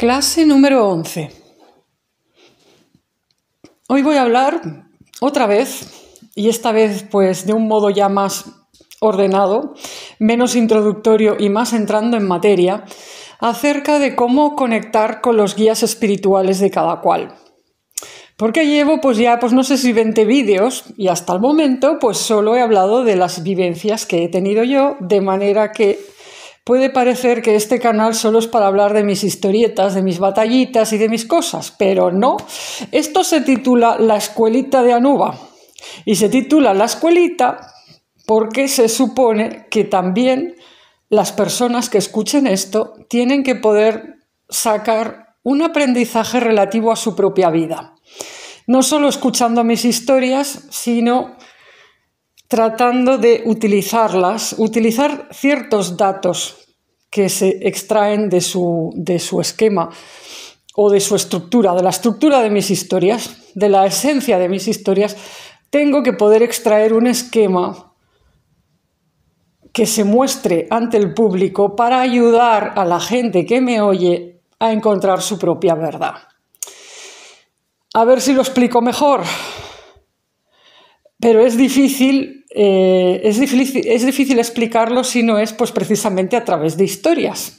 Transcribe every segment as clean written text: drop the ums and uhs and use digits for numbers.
Clase número 11. Hoy voy a hablar otra vez, y esta vez pues de un modo ya más ordenado, menos introductorio y más entrando en materia, acerca de cómo conectar con los guías espirituales de cada cual. Porque llevo no sé si 20 vídeos y hasta el momento pues solo he hablado de las vivencias que he tenido yo, de manera que puede parecer que este canal solo es para hablar de mis historietas, de mis batallitas y de mis cosas, pero no. Esto se titula La Escuelita de Anuba y se titula La Escuelita porque se supone que también las personas que escuchen esto tienen que poder sacar un aprendizaje relativo a su propia vida. No solo escuchando mis historias, sino tratando de utilizar ciertos datos que se extraen de su esquema o de su estructura, de la estructura de mis historias, de la esencia de mis historias. Tengo que poder extraer un esquema que se muestre ante el público para ayudar a la gente que me oye a encontrar su propia verdad. A ver si lo explico mejor. Pero es difícil explicarlo si no es pues, precisamente a través de historias.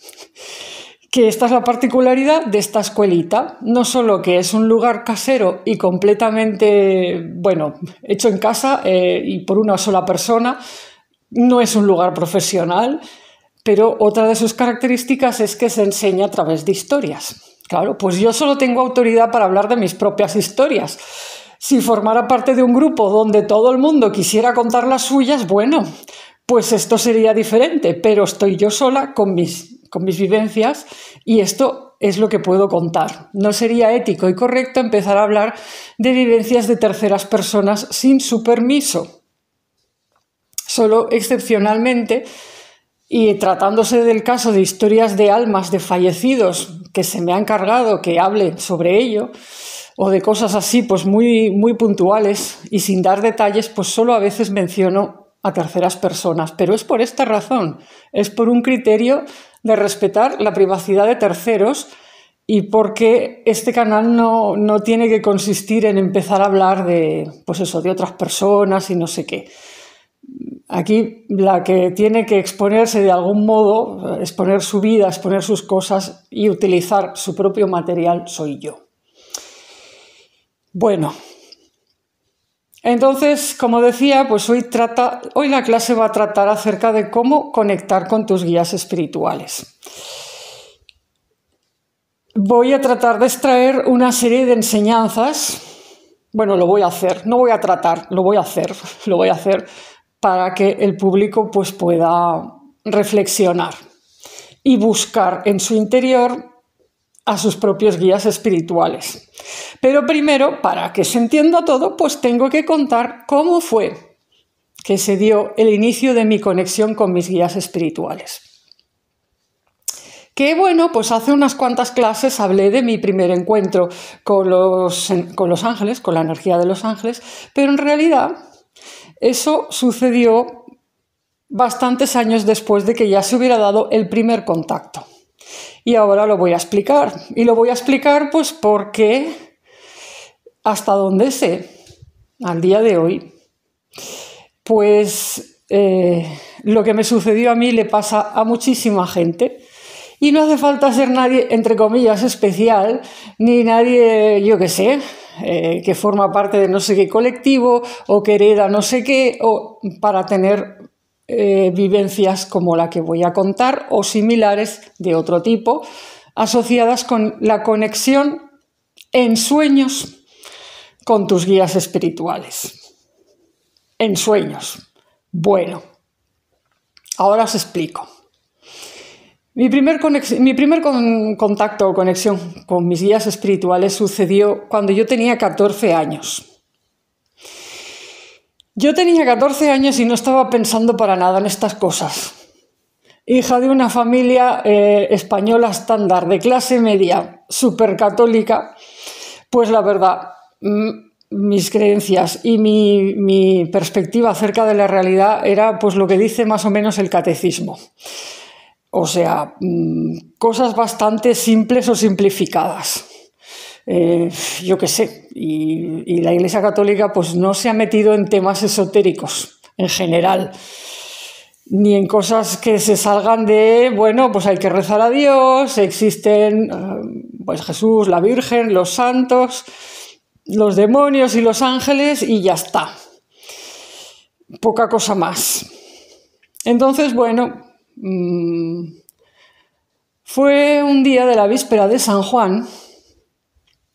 Que esta es la particularidad de esta escuelita. No solo que es un lugar casero y completamente, hecho en casa y por una sola persona, no es un lugar profesional, pero otra de sus características es que se enseña a través de historias. Claro, pues yo solo tengo autoridad para hablar de mis propias historias. Si formara parte de un grupo donde todo el mundo quisiera contar las suyas, pues esto sería diferente, pero estoy yo sola con mis vivencias y esto es lo que puedo contar. No sería ético y correcto empezar a hablar de vivencias de terceras personas sin su permiso. Solo excepcionalmente, y tratándose del caso de historias de almas de fallecidos que se me han encargado que hable sobre ello, o de cosas así pues muy, muy puntuales y sin dar detalles, pues solo a veces menciono a terceras personas. Pero es por esta razón, es por un criterio de respetar la privacidad de terceros y porque este canal no tiene que consistir en empezar a hablar de otras personas y no sé qué. Aquí la que tiene que exponerse de algún modo, exponer su vida, exponer sus cosas y utilizar su propio material soy yo. Entonces, como decía, pues hoy la clase va a tratar acerca de cómo conectar con tus guías espirituales. Voy a tratar de extraer una serie de enseñanzas. Lo voy a hacer, no voy a tratar, lo voy a hacer para que el público pues pueda reflexionar y buscar en su interior a sus propios guías espirituales. Pero primero, para que se entienda todo, pues tengo que contar cómo fue que se dio el inicio de mi conexión con mis guías espirituales. Que pues hace unas cuantas clases hablé de mi primer encuentro con los ángeles, con la energía de los ángeles, pero en realidad eso sucedió bastantes años después de que ya se hubiera dado el primer contacto. Y ahora lo voy a explicar. Y lo voy a explicar pues porque hasta donde sé, al día de hoy, pues lo que me sucedió a mí le pasa a muchísima gente. Y no hace falta ser nadie, entre comillas, especial, ni nadie, que forma parte de no sé qué colectivo o que hereda no sé qué, o para tener vivencias como la que voy a contar o similares de otro tipo, asociadas con la conexión en sueños con tus guías espirituales. En sueños. Ahora os explico. Mi primer contacto o conexión con mis guías espirituales sucedió cuando yo tenía 14 años. Yo tenía 14 años y no estaba pensando para nada en estas cosas. Hija de una familia española estándar, de clase media, súper católica, pues la verdad, mis creencias y mi perspectiva acerca de la realidad era pues lo que dice más o menos el catecismo. O sea, cosas bastante simples o simplificadas. Yo qué sé, y la Iglesia Católica pues no se ha metido en temas esotéricos en general, ni en cosas que se salgan de, bueno, pues hay que rezar a Dios, existen pues Jesús, la Virgen, los santos, los demonios y los ángeles y ya está. Poca cosa más. Entonces, bueno, fue un día de la víspera de San Juan.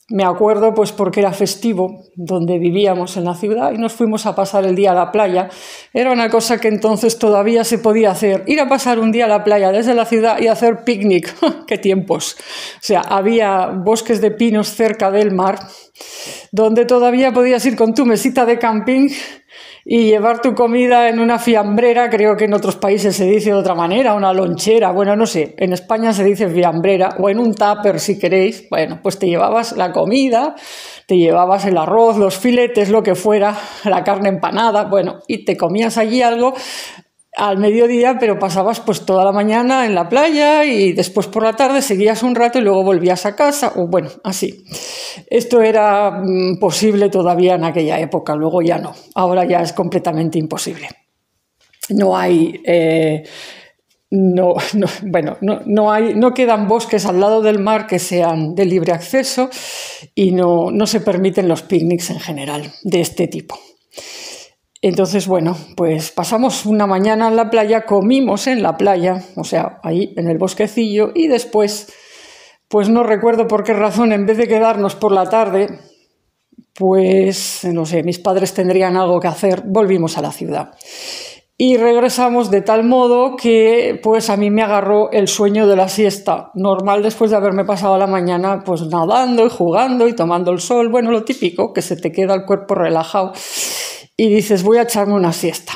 Me acuerdo pues porque era festivo donde vivíamos en la ciudad y nos fuimos a pasar el día a la playa. Era una cosa que entonces todavía se podía hacer, ir a pasar un día a la playa desde la ciudad y hacer picnic. ¡Qué tiempos! O sea, había bosques de pinos cerca del mar donde todavía podías ir con tu mesita de camping y llevar tu comida en una fiambrera, creo que en otros países se dice de otra manera, una lonchera, bueno, no sé, en España se dice fiambrera, o en un tupper si queréis. Bueno, pues te llevabas la comida, te llevabas el arroz, los filetes, lo que fuera, la carne empanada, bueno, y te comías allí algo al mediodía, pero pasabas pues toda la mañana en la playa y después por la tarde seguías un rato y luego volvías a casa, o bueno, así. Esto era posible todavía en aquella época, luego ya no, ahora ya es completamente imposible. No hay, no quedan bosques al lado del mar que sean de libre acceso y no se permiten los picnics en general de este tipo. Entonces, bueno, pues pasamos una mañana en la playa, comimos en la playa, o sea, ahí en el bosquecillo, y después, pues no recuerdo por qué razón, en vez de quedarnos por la tarde, pues, no sé, mis padres tendrían algo que hacer, volvimos a la ciudad. Y regresamos de tal modo que, pues, a mí me agarró el sueño de la siesta, normal después de haberme pasado la mañana, pues, nadando y jugando y tomando el sol, bueno, lo típico, que se te queda el cuerpo relajado. Y dices, voy a echarme una siesta.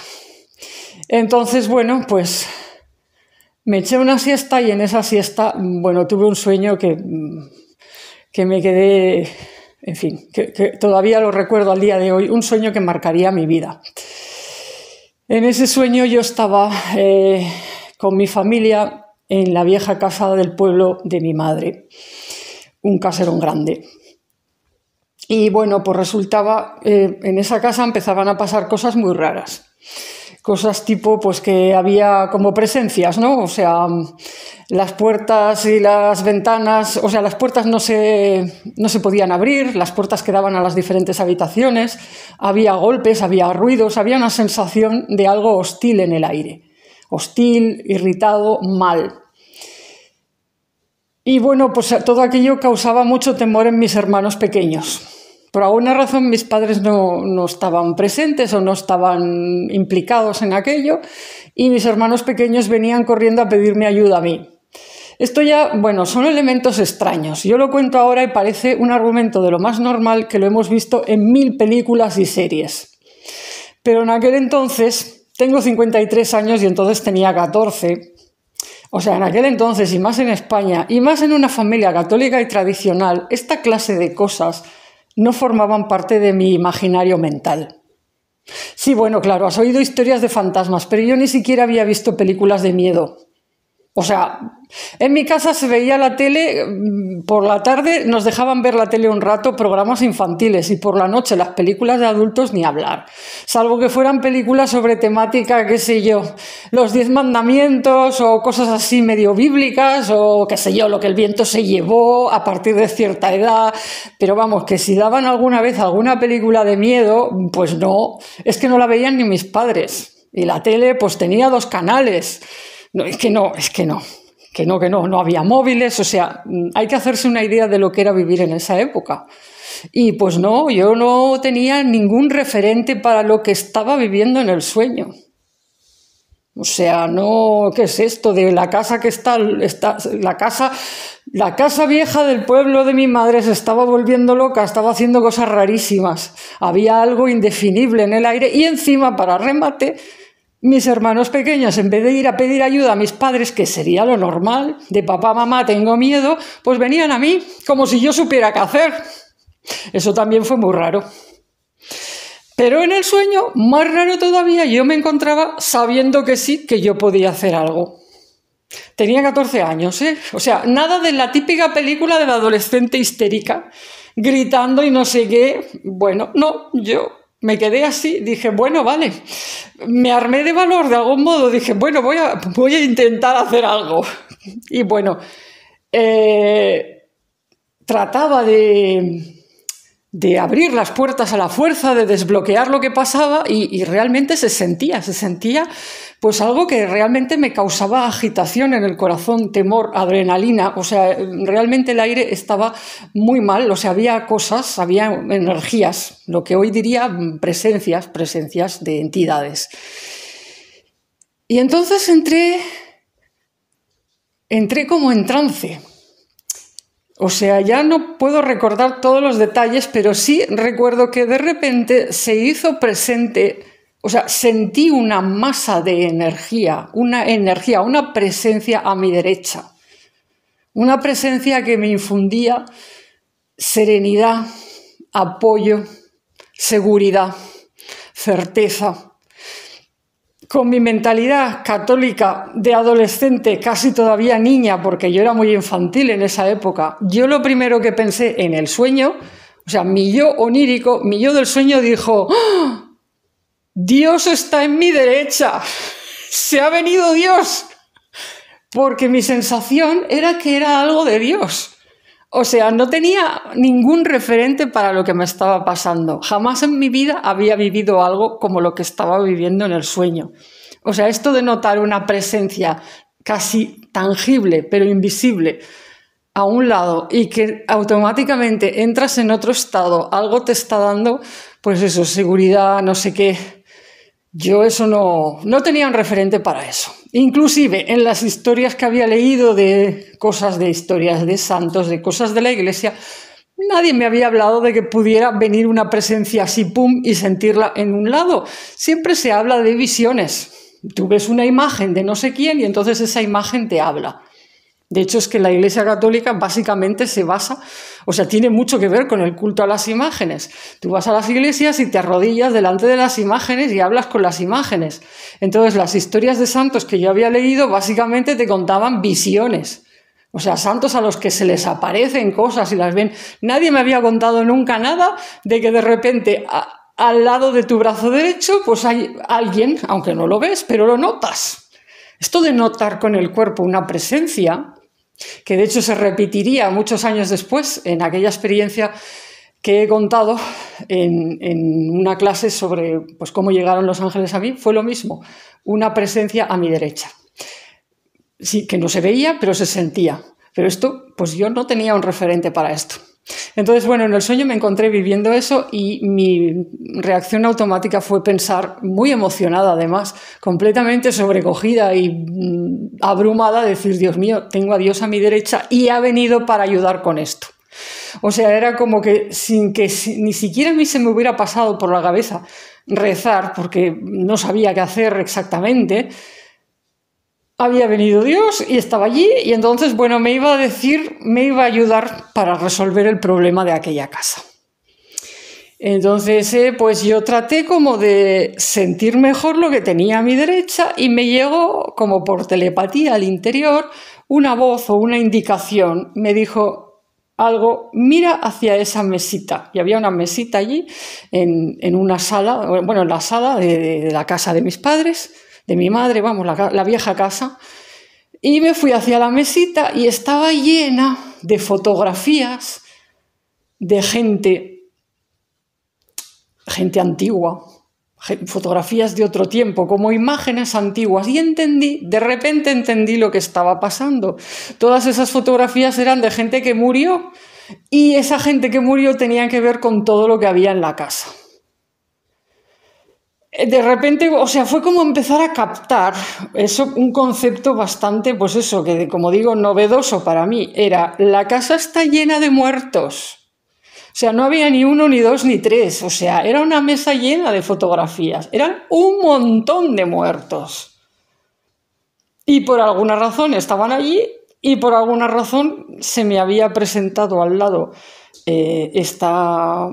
Entonces, bueno, pues me eché una siesta y en esa siesta, bueno, tuve un sueño que me quedé, en fin, que todavía lo recuerdo al día de hoy, un sueño que marcaría mi vida. En ese sueño yo estaba con mi familia en la vieja casa del pueblo de mi madre, un caserón grande. Y bueno, pues resultaba, en esa casa empezaban a pasar cosas muy raras. Cosas tipo, pues que había como presencias, ¿no? O sea, las puertas y las ventanas, o sea, las puertas no se podían abrir, las puertas que daban a las diferentes habitaciones, había golpes, había ruidos, había una sensación de algo hostil en el aire. Hostil, irritado, mal. Y bueno, pues todo aquello causaba mucho temor en mis hermanos pequeños. Por alguna razón mis padres no estaban presentes o no estaban implicados en aquello y mis hermanos pequeños venían corriendo a pedirme ayuda a mí. Esto ya, bueno, son elementos extraños. Yo lo cuento ahora y parece un argumento de lo más normal que lo hemos visto en 1000 películas y series. Pero en aquel entonces, tengo 53 años y entonces tenía 14. O sea, en aquel entonces, y más en España, y más en una familia católica y tradicional, esta clase de cosas no formaban parte de mi imaginario mental. Sí, bueno, claro, has oído historias de fantasmas, pero yo ni siquiera había visto películas de miedo. O sea, en mi casa se veía la tele, por la tarde nos dejaban ver la tele un rato, programas infantiles, y por la noche las películas de adultos ni hablar. Salvo que fueran películas sobre temática, qué sé yo, los 10 mandamientos o cosas así medio bíblicas o qué sé yo, lo que el viento se llevó a partir de cierta edad. Pero vamos, que si daban alguna vez alguna película de miedo, pues no, es que no la veían ni mis padres. Y la tele pues tenía 2 canales. No había móviles, o sea, hay que hacerse una idea de lo que era vivir en esa época. Y pues no, yo no tenía ningún referente para lo que estaba viviendo en el sueño. O sea, no, ¿qué es esto de la casa que está la casa vieja del pueblo de mi madre se estaba volviendo loca, estaba haciendo cosas rarísimas. Había algo indefinible en el aire y encima, para remate, mis hermanos pequeños, en vez de ir a pedir ayuda a mis padres, que sería lo normal, de papá, mamá, tengo miedo, pues venían a mí, como si yo supiera qué hacer. Eso también fue muy raro. Pero en el sueño, más raro todavía, yo me encontraba sabiendo que sí, que yo podía hacer algo. Tenía 14 años, ¿eh? O sea, nada de la típica película de la adolescente histérica, gritando y no sé qué. Bueno, no, yo me quedé así, dije, bueno, vale. Me armé de valor de algún modo, dije, bueno, voy a intentar hacer algo. Y bueno, trataba de abrir las puertas a la fuerza, de desbloquear lo que pasaba y realmente se sentía pues algo que realmente me causaba agitación en el corazón, temor, adrenalina, o sea, realmente el aire estaba muy mal, o sea, había cosas, había energías, lo que hoy diría presencias de entidades. Y entonces entré como en trance. O sea, ya no puedo recordar todos los detalles, pero sí recuerdo que de repente se hizo presente, o sea, sentí una masa de energía, una presencia a mi derecha. Una presencia que me infundía serenidad, apoyo, seguridad, certeza. Con mi mentalidad católica de adolescente, casi todavía niña, porque yo era muy infantil en esa época, yo lo primero que pensé en el sueño, o sea, mi yo onírico, mi yo del sueño dijo, ¡oh! Dios está en mi derecha, se ha venido Dios, porque mi sensación era que era algo de Dios. O sea, no tenía ningún referente para lo que me estaba pasando. Jamás en mi vida había vivido algo como lo que estaba viviendo en el sueño. O sea, esto de notar una presencia casi tangible, pero invisible, a un lado y que automáticamente entras en otro estado, algo te está dando, pues eso, seguridad, no sé qué. Yo eso no tenía un referente para eso. Inclusive en las historias que había leído de cosas de historias de santos, de cosas de la iglesia, nadie me había hablado de que pudiera venir una presencia así, pum, y sentirla en un lado. Siempre se habla de visiones. Tú ves una imagen de no sé quién y entonces esa imagen te habla. De hecho, es que la Iglesia Católica básicamente se basa, o sea, tiene mucho que ver con el culto a las imágenes. Tú vas a las iglesias y te arrodillas delante de las imágenes y hablas con las imágenes. Entonces, las historias de santos que yo había leído básicamente te contaban visiones. O sea, santos a los que se les aparecen cosas y las ven. Nadie me había contado nunca nada de que de repente al lado de tu brazo derecho pues hay alguien, aunque no lo ves, pero lo notas. Esto de notar con el cuerpo una presencia, que de hecho se repetiría muchos años después en aquella experiencia que he contado en una clase sobre pues, cómo llegaron los ángeles a mí, fue lo mismo, una presencia a mi derecha. Sí, que no se veía, pero se sentía. Pero esto, pues yo no tenía un referente para esto. Entonces, bueno, en el sueño me encontré viviendo eso y mi reacción automática fue pensar, muy emocionada además, completamente sobrecogida y abrumada, decir, Dios mío, tengo a Dios a mi derecha y ha venido para ayudar con esto. O sea, era como que sin que ni siquiera a mí se me hubiera pasado por la cabeza rezar, porque no sabía qué hacer exactamente, había venido Dios y estaba allí y entonces, bueno, me iba a ayudar para resolver el problema de aquella casa. Entonces, pues yo traté como de sentir mejor lo que tenía a mi derecha y me llegó como por telepatía al interior una voz o una indicación. Me dijo algo, mira hacia esa mesita. Y había una mesita allí en una sala, bueno, en la sala de la casa de mis padres, de mi madre, vamos, la vieja casa, y me fui hacia la mesita y estaba llena de fotografías de gente antigua, fotografías de otro tiempo, como imágenes antiguas, y de repente entendí lo que estaba pasando. Todas esas fotografías eran de gente que murió, y esa gente que murió tenía que ver con todo lo que había en la casa. De repente, o sea, fue como empezar a captar eso, un concepto bastante, pues eso, que como digo, novedoso para mí, era, la casa está llena de muertos. O sea, no había ni uno, ni dos, ni tres, o sea, era una mesa llena de fotografías, eran un montón de muertos. Y por alguna razón estaban allí y por alguna razón se me había presentado al lado esta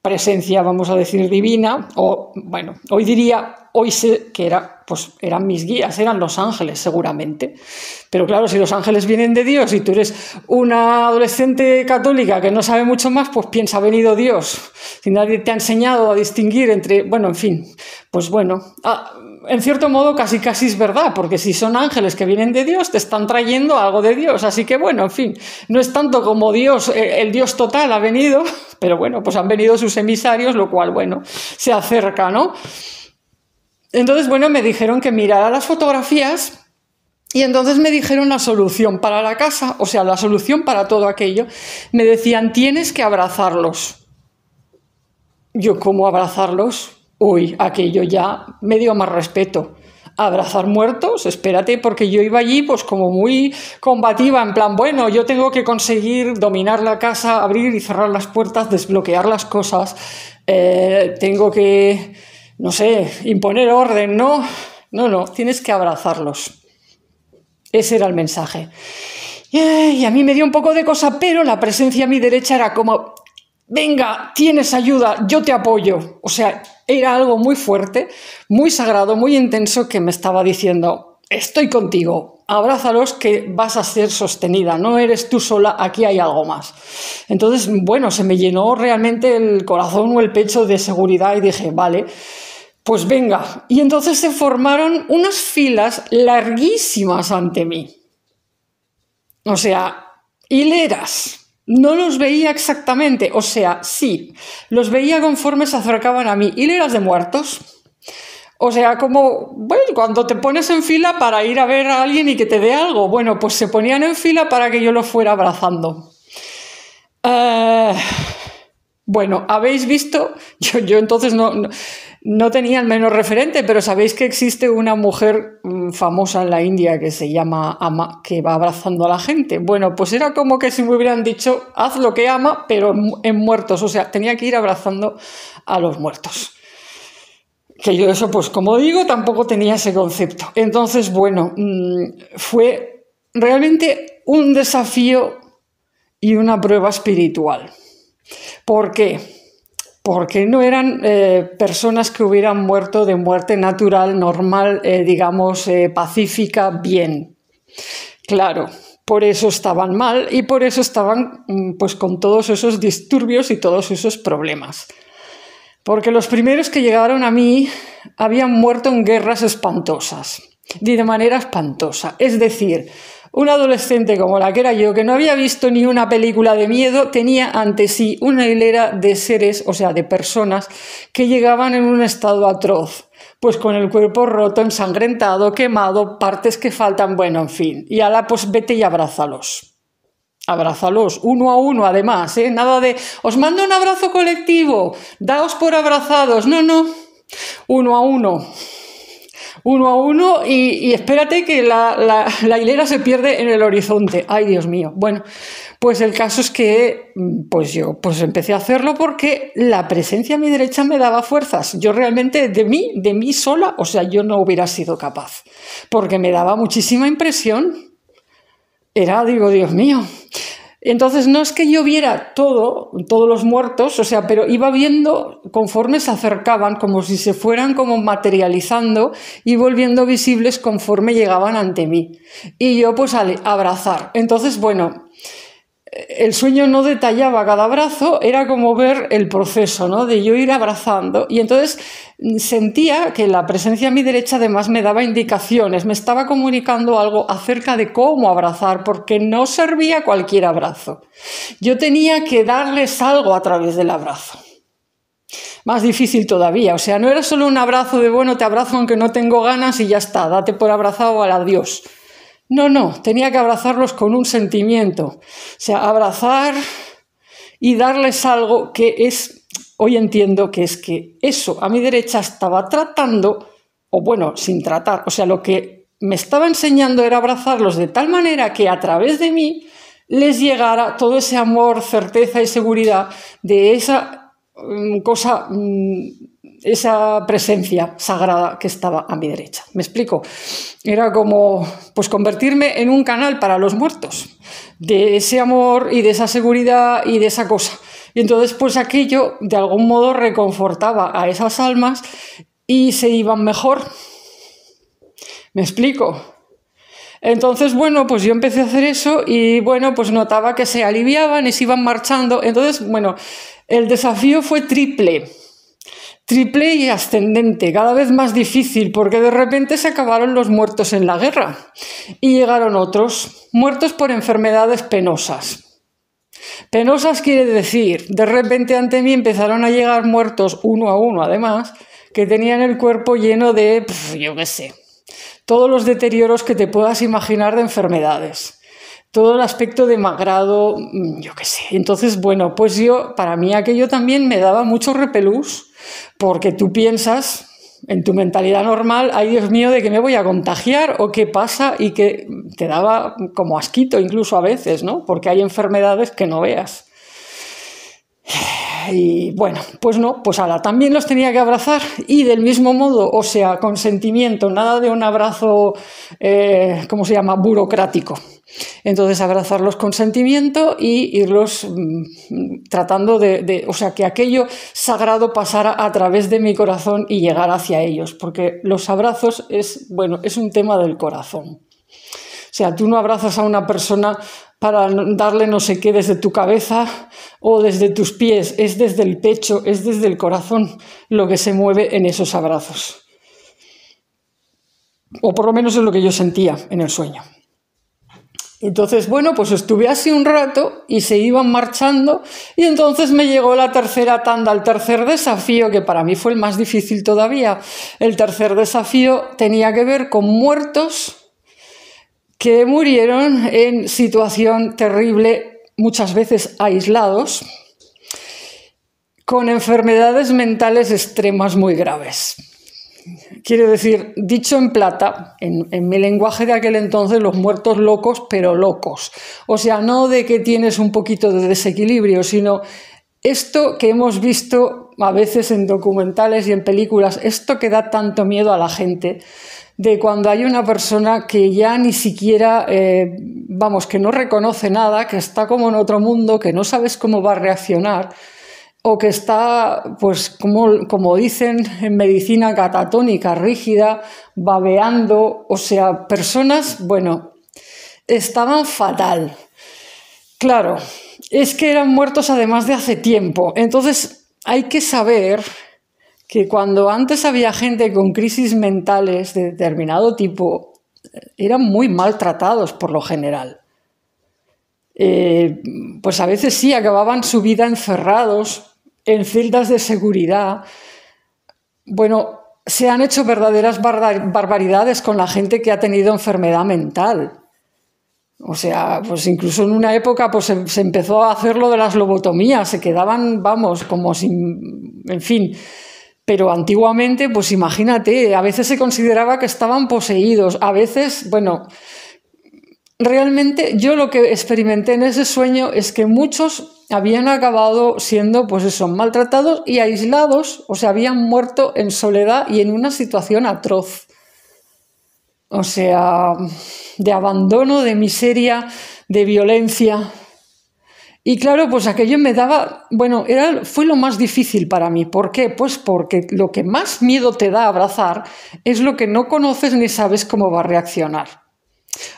presencia, vamos a decir, divina, o bueno, hoy sé que eran mis guías, eran los ángeles seguramente, pero claro, si los ángeles vienen de Dios y tú eres una adolescente católica que no sabe mucho más, pues piensa, ha venido Dios, si nadie te ha enseñado a distinguir entre, bueno, en fin, pues bueno, en cierto modo casi es verdad, porque si son ángeles que vienen de Dios, te están trayendo algo de Dios, así que bueno, en fin, no es tanto como Dios, el Dios total ha venido, pero bueno, pues han venido sus emisarios, lo cual, bueno, se acerca, ¿no? Entonces, bueno, me dijeron que mirara las fotografías y entonces me dijeron la solución para la casa, o sea, la solución para todo aquello. Me decían, tienes que abrazarlos. Yo, ¿cómo abrazarlos? Uy, aquello ya me dio más respeto. Abrazar muertos, espérate, porque yo iba allí pues como muy combativa, en plan, bueno, yo tengo que conseguir dominar la casa, abrir y cerrar las puertas, desbloquear las cosas, tengo que, no sé, imponer orden, ¿no? No, tienes que abrazarlos. Ese era el mensaje. Y a mí me dio un poco de cosa, pero la presencia a mi derecha era como, venga, tienes ayuda, yo te apoyo. O sea, era algo muy fuerte, muy sagrado, muy intenso que me estaba diciendo, estoy contigo, abrázalos que vas a ser sostenida, no eres tú sola, aquí hay algo más. Entonces, bueno, se me llenó realmente el corazón o el pecho de seguridad y dije, vale, pues venga. Y entonces se formaron unas filas larguísimas ante mí. O sea, hileras. No los veía exactamente, o sea, sí, los veía conforme se acercaban a mí, hileras de muertos. O sea, como, bueno, cuando te pones en fila para ir a ver a alguien y que te dé algo, bueno, pues se ponían en fila para que yo lo fuera abrazando. Bueno, habéis visto, yo entonces no tenía el menos referente, pero sabéis que existe una mujer famosa en la India que se llama Ama, que va abrazando a la gente. Bueno, pues era como que si me hubieran dicho, haz lo que ama, pero en muertos. O sea, tenía que ir abrazando a los muertos. Que yo eso, pues como digo, tampoco tenía ese concepto. Entonces, bueno, fue realmente un desafío y una prueba espiritual. ¿Por qué? Porque no eran personas que hubieran muerto de muerte natural, normal, digamos, pacífica, bien. Claro, por eso estaban mal y por eso estaban pues con todos esos disturbios y todos esos problemas. Porque los primeros que llegaron a mí habían muerto en guerras espantosas, de manera espantosa. Es decir, un adolescente como la que era yo, que no había visto ni una película de miedo, tenía ante sí una hilera de seres, o sea, de personas, que llegaban en un estado atroz, pues con el cuerpo roto, ensangrentado, quemado, partes que faltan, bueno, en fin. Y ala, pues vete y abrázalos. Abrázalos, uno a uno además, ¿eh? Nada de, os mando un abrazo colectivo, daos por abrazados, no, uno a uno. Uno a uno y espérate que la hilera se pierde en el horizonte. Ay, Dios mío. Bueno, pues el caso es que pues yo pues empecé a hacerlo porque la presencia a mi derecha me daba fuerzas. Yo realmente de mí sola, o sea, yo no hubiera sido capaz, porque me daba muchísima impresión. Digo, Dios mío. Entonces no es que yo viera todos los muertos, o sea, pero iba viendo conforme se acercaban, como si se fueran como materializando y volviendo visibles conforme llegaban ante mí. Y yo pues al abrazar. Entonces, bueno, el sueño no detallaba cada abrazo, era como ver el proceso, ¿no? De yo ir abrazando. Y entonces sentía que la presencia a mi derecha además me daba indicaciones, me estaba comunicando algo acerca de cómo abrazar, porque no servía cualquier abrazo. Yo tenía que darles algo a través del abrazo. Más difícil todavía, o sea, no era solo un abrazo de, bueno, te abrazo aunque no tengo ganas y ya está, date por abrazado al adiós. No, tenía que abrazarlos con un sentimiento, o sea, abrazar y darles algo que es, hoy entiendo que es que eso a mi derecha estaba tratando, o bueno, sin tratar, o sea, lo que me estaba enseñando era abrazarlos de tal manera que a través de mí les llegara todo ese amor, certeza y seguridad de esa cosa, esa presencia sagrada que estaba a mi derecha. ¿Me explico? Era como pues convertirme en un canal para los muertos, de ese amor y de esa seguridad y de esa cosa. Y entonces pues aquello de algún modo reconfortaba a esas almas y se iban mejor. ¿Me explico? Entonces, bueno, pues yo empecé a hacer eso y, bueno, pues notaba que se aliviaban y se iban marchando. Entonces, bueno, el desafío fue triple y ascendente, cada vez más difícil, porque de repente se acabaron los muertos en la guerra y llegaron otros, muertos por enfermedades penosas. Penosas quiere decir, de repente ante mí empezaron a llegar muertos uno a uno, además, que tenían el cuerpo lleno de, yo qué sé, todos los deterioros que te puedas imaginar de enfermedades, todo el aspecto demacrado, yo qué sé. Entonces, bueno, pues para mí aquello también me daba mucho repelús, porque tú piensas en tu mentalidad normal, ay Dios mío, ¿de qué me voy a contagiar? ¿O qué pasa? Y que te daba como asquito incluso a veces, ¿no? Porque hay enfermedades que no veas. Y bueno, pues no, pues ahora también los tenía que abrazar y del mismo modo, o sea, con sentimiento, nada de un abrazo, ¿cómo se llama?, burocrático. Entonces abrazarlos con sentimiento y irlos tratando o sea, que aquello sagrado pasara a través de mi corazón y llegara hacia ellos, porque los abrazos es un tema del corazón. O sea, tú no abrazas a una persona para darle no sé qué desde tu cabeza o desde tus pies, es desde el pecho, es desde el corazón lo que se mueve en esos abrazos. O por lo menos es lo que yo sentía en el sueño. Entonces, bueno, pues estuve así un rato y se iban marchando y entonces me llegó la tercera tanda, el tercer desafío, que para mí fue el más difícil todavía. El tercer desafío tenía que ver con muertos que murieron en situación terrible, muchas veces aislados, con enfermedades mentales extremas muy graves. Quiere decir, dicho en plata, en mi lenguaje de aquel entonces, los muertos locos, pero locos. O sea, no de que tienes un poquito de desequilibrio, sino esto que hemos visto a veces en documentales y en películas, esto que da tanto miedo a la gente, de cuando hay una persona que ya ni siquiera, que no reconoce nada, que está como en otro mundo, que no sabes cómo va a reaccionar, o que está, pues como dicen en medicina, catatónica, rígida, babeando, o sea, personas, estaban fatal. Claro, es que eran muertos además de hace tiempo, entonces hay que saber que cuando antes había gente con crisis mentales de determinado tipo, eran muy maltratados por lo general. Pues a veces sí, acababan su vida encerrados en celdas de seguridad. Bueno, se han hecho verdaderas barbaridades con la gente que ha tenido enfermedad mental. O sea, pues incluso en una época pues se empezó a hacer lo de las lobotomías, se quedaban, como sin, en fin. Pero antiguamente, pues imagínate, a veces se consideraba que estaban poseídos, a veces, realmente yo lo que experimenté en ese sueño es que muchos habían acabado siendo, maltratados y aislados, o sea, habían muerto en soledad y en una situación atroz. O sea, de abandono, de miseria, de violencia. Y claro, pues aquello me daba, fue lo más difícil para mí. ¿Por qué? Pues porque lo que más miedo te da abrazar es lo que no conoces ni sabes cómo va a reaccionar.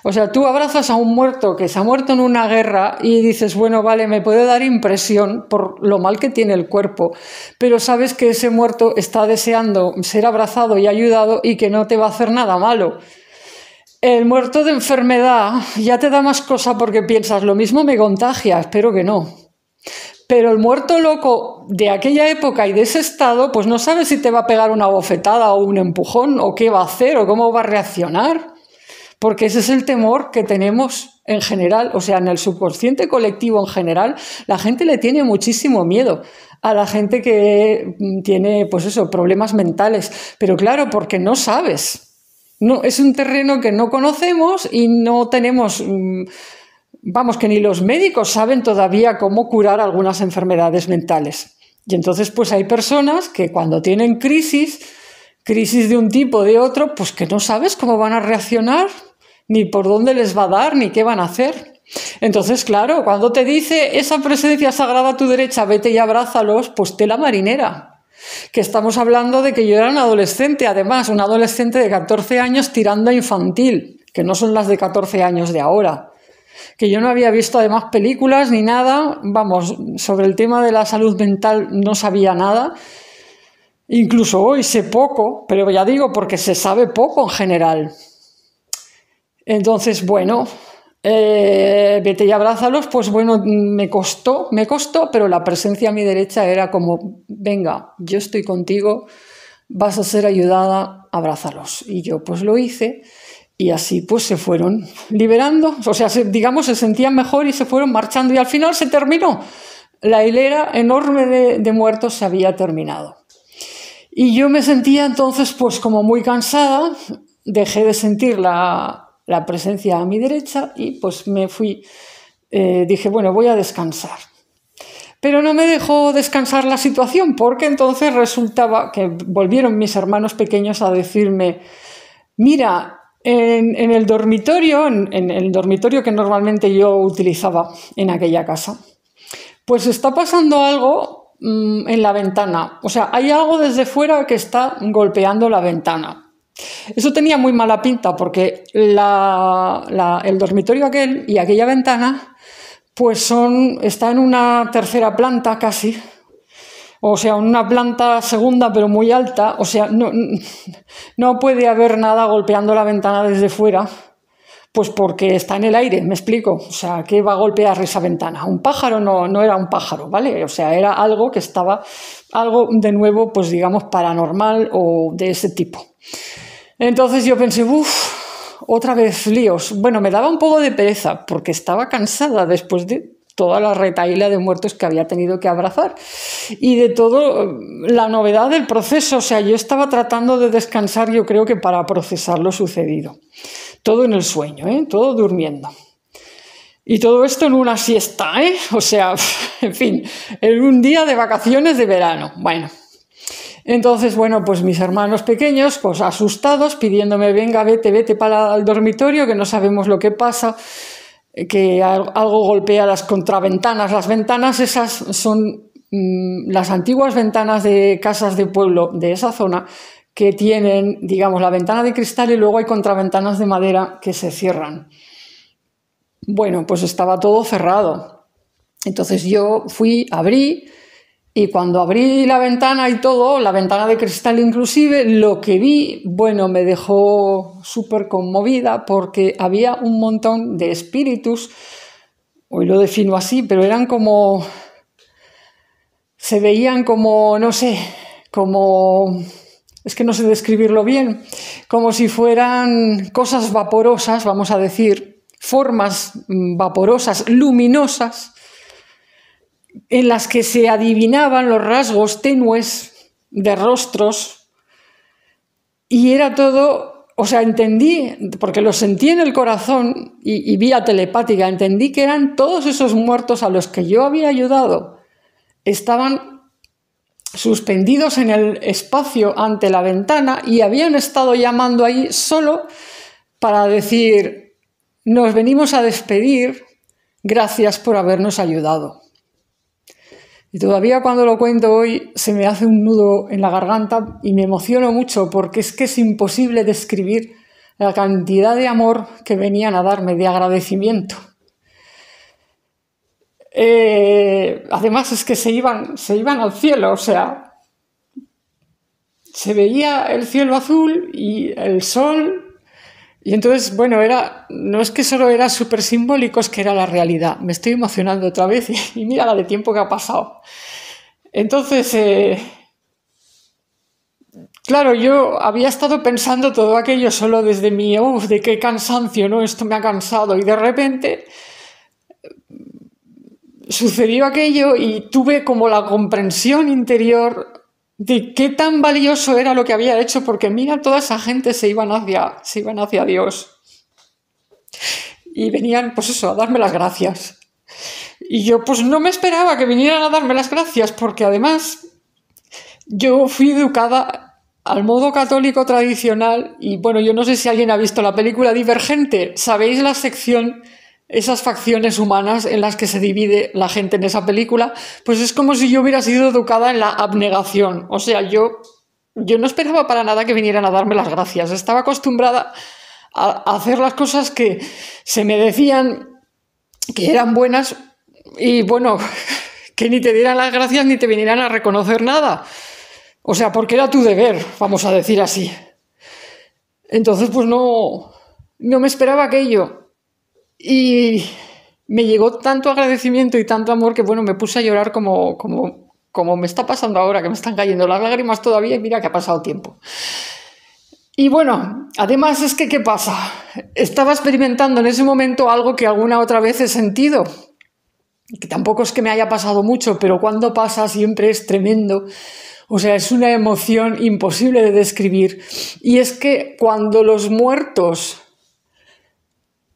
O sea, tú abrazas a un muerto que se ha muerto en una guerra y dices, me puede dar impresión por lo mal que tiene el cuerpo, pero sabes que ese muerto está deseando ser abrazado y ayudado y que no te va a hacer nada malo. El muerto de enfermedad ya te da más cosa porque piensas, lo mismo me contagia, espero que no. Pero el muerto loco de aquella época y de ese estado, pues no sabes si te va a pegar una bofetada o un empujón o qué va a hacer o cómo va a reaccionar. Porque ese es el temor que tenemos en general, o sea, en el subconsciente colectivo en general, la gente le tiene muchísimo miedo a la gente que tiene, problemas mentales. Pero claro, porque no sabes. No, es un terreno que no conocemos y no tenemos, que ni los médicos saben todavía cómo curar algunas enfermedades mentales. Y entonces, pues hay personas que cuando tienen crisis de un tipo o de otro, pues que no sabes cómo van a reaccionar, ni por dónde les va a dar, ni qué van a hacer. Entonces, claro, cuando te dice esa presencia sagrada a tu derecha, vete y abrázalos, pues tela marinera. Que estamos hablando de que yo era un adolescente, además, un adolescente de 14 años tirando a infantil, que no son las de 14 años de ahora. Que yo no había visto además películas ni nada, vamos, sobre el tema de la salud mental no sabía nada. Incluso hoy sé poco, pero ya digo, porque se sabe poco en general. Entonces, bueno, vete y abrázalos, pues bueno, me costó, pero la presencia a mi derecha era como, venga, yo estoy contigo, vas a ser ayudada, abrázalos. Y yo pues lo hice y así pues se fueron liberando, o sea, digamos, se sentían mejor y se fueron marchando y al final se terminó. La hilera enorme de muertos se había terminado. Y yo me sentía entonces pues como muy cansada, dejé de sentir la presencia a mi derecha y pues me fui, dije, bueno, voy a descansar. Pero no me dejó descansar la situación porque entonces resultaba que volvieron mis hermanos pequeños a decirme, mira, en el dormitorio, en el dormitorio que normalmente yo utilizaba en aquella casa, pues está pasando algo en la ventana. O sea, hay algo desde fuera que está golpeando la ventana. Eso tenía muy mala pinta porque el dormitorio aquel y aquella ventana pues está en una tercera planta casi, o sea, una planta segunda pero muy alta, o sea, no puede haber nada golpeando la ventana desde fuera, pues porque está en el aire, me explico, o sea, ¿qué va a golpear esa ventana? Un pájaro no era un pájaro, ¿vale? O sea, era algo que estaba, algo de nuevo, pues digamos, paranormal o de ese tipo. Entonces yo pensé, otra vez líos. Bueno, me daba un poco de pereza porque estaba cansada después de toda la retahíla de muertos que había tenido que abrazar y de todo la novedad del proceso. O sea, yo estaba tratando de descansar, yo creo que para procesar lo sucedido. Todo en el sueño, todo durmiendo. Y todo esto en una siesta, O sea, en fin, en un día de vacaciones de verano. Bueno. Entonces, bueno, pues mis hermanos pequeños, pues asustados, pidiéndome, venga, vete para el dormitorio, que no sabemos lo que pasa, que algo golpea las contraventanas. Las ventanas esas son las antiguas ventanas de casas de pueblo de esa zona que tienen, digamos, la ventana de cristal y luego hay contraventanas de madera que se cierran. Bueno, pues estaba todo cerrado. Entonces yo abrí, y cuando abrí la ventana y todo, la ventana de cristal inclusive, lo que vi, bueno, me dejó súper conmovida porque había un montón de espíritus, hoy lo defino así, pero eran como, se veían como, no sé, como, es que no sé describirlo bien, como si fueran cosas vaporosas, vamos a decir, formas vaporosas, luminosas, en las que se adivinaban los rasgos tenues de rostros y era todo, o sea, entendí, porque lo sentí en el corazón y vía telepática, entendí que eran todos esos muertos a los que yo había ayudado, estaban suspendidos en el espacio ante la ventana y habían estado llamando ahí solo para decir, nos venimos a despedir, gracias por habernos ayudado. Y todavía cuando lo cuento hoy se me hace un nudo en la garganta y me emociono mucho porque es que es imposible describir la cantidad de amor que venían a darme, de agradecimiento. Además es que se iban al cielo, o sea, se veía el cielo azul y el sol. Y entonces, bueno, no es que solo era súper simbólico, es que era la realidad. Me estoy emocionando otra vez y mira la de tiempo que ha pasado. Entonces, claro, yo había estado pensando todo aquello solo desde de qué cansancio, ¿no? Esto me ha cansado. Y de repente sucedió aquello y tuve como la comprensión interior de qué tan valioso era lo que había hecho, porque mira, toda esa gente se iban hacia Dios y venían, pues eso, a darme las gracias. Y yo pues no me esperaba que vinieran a darme las gracias, porque además yo fui educada al modo católico tradicional y bueno, yo no sé si alguien ha visto la película Divergente, ¿sabéis la sección esas facciones humanas en las que se divide la gente en esa película, pues es como si yo hubiera sido educada en la abnegación. O sea, yo no esperaba para nada que vinieran a darme las gracias. Estaba acostumbrada a hacer las cosas que se me decían que eran buenas y, bueno, que ni te dieran las gracias ni te vinieran a reconocer nada. O sea, porque era tu deber, vamos a decir así. Entonces, pues no me esperaba aquello. Y me llegó tanto agradecimiento y tanto amor que, bueno, me puse a llorar como me está pasando ahora, que me están cayendo las lágrimas todavía y mira que ha pasado tiempo. Y bueno, además es que, ¿qué pasa? Estaba experimentando en ese momento algo que alguna otra vez he sentido, que tampoco es que me haya pasado mucho, pero cuando pasa siempre es tremendo. O sea, es una emoción imposible de describir. Y es que cuando los muertos,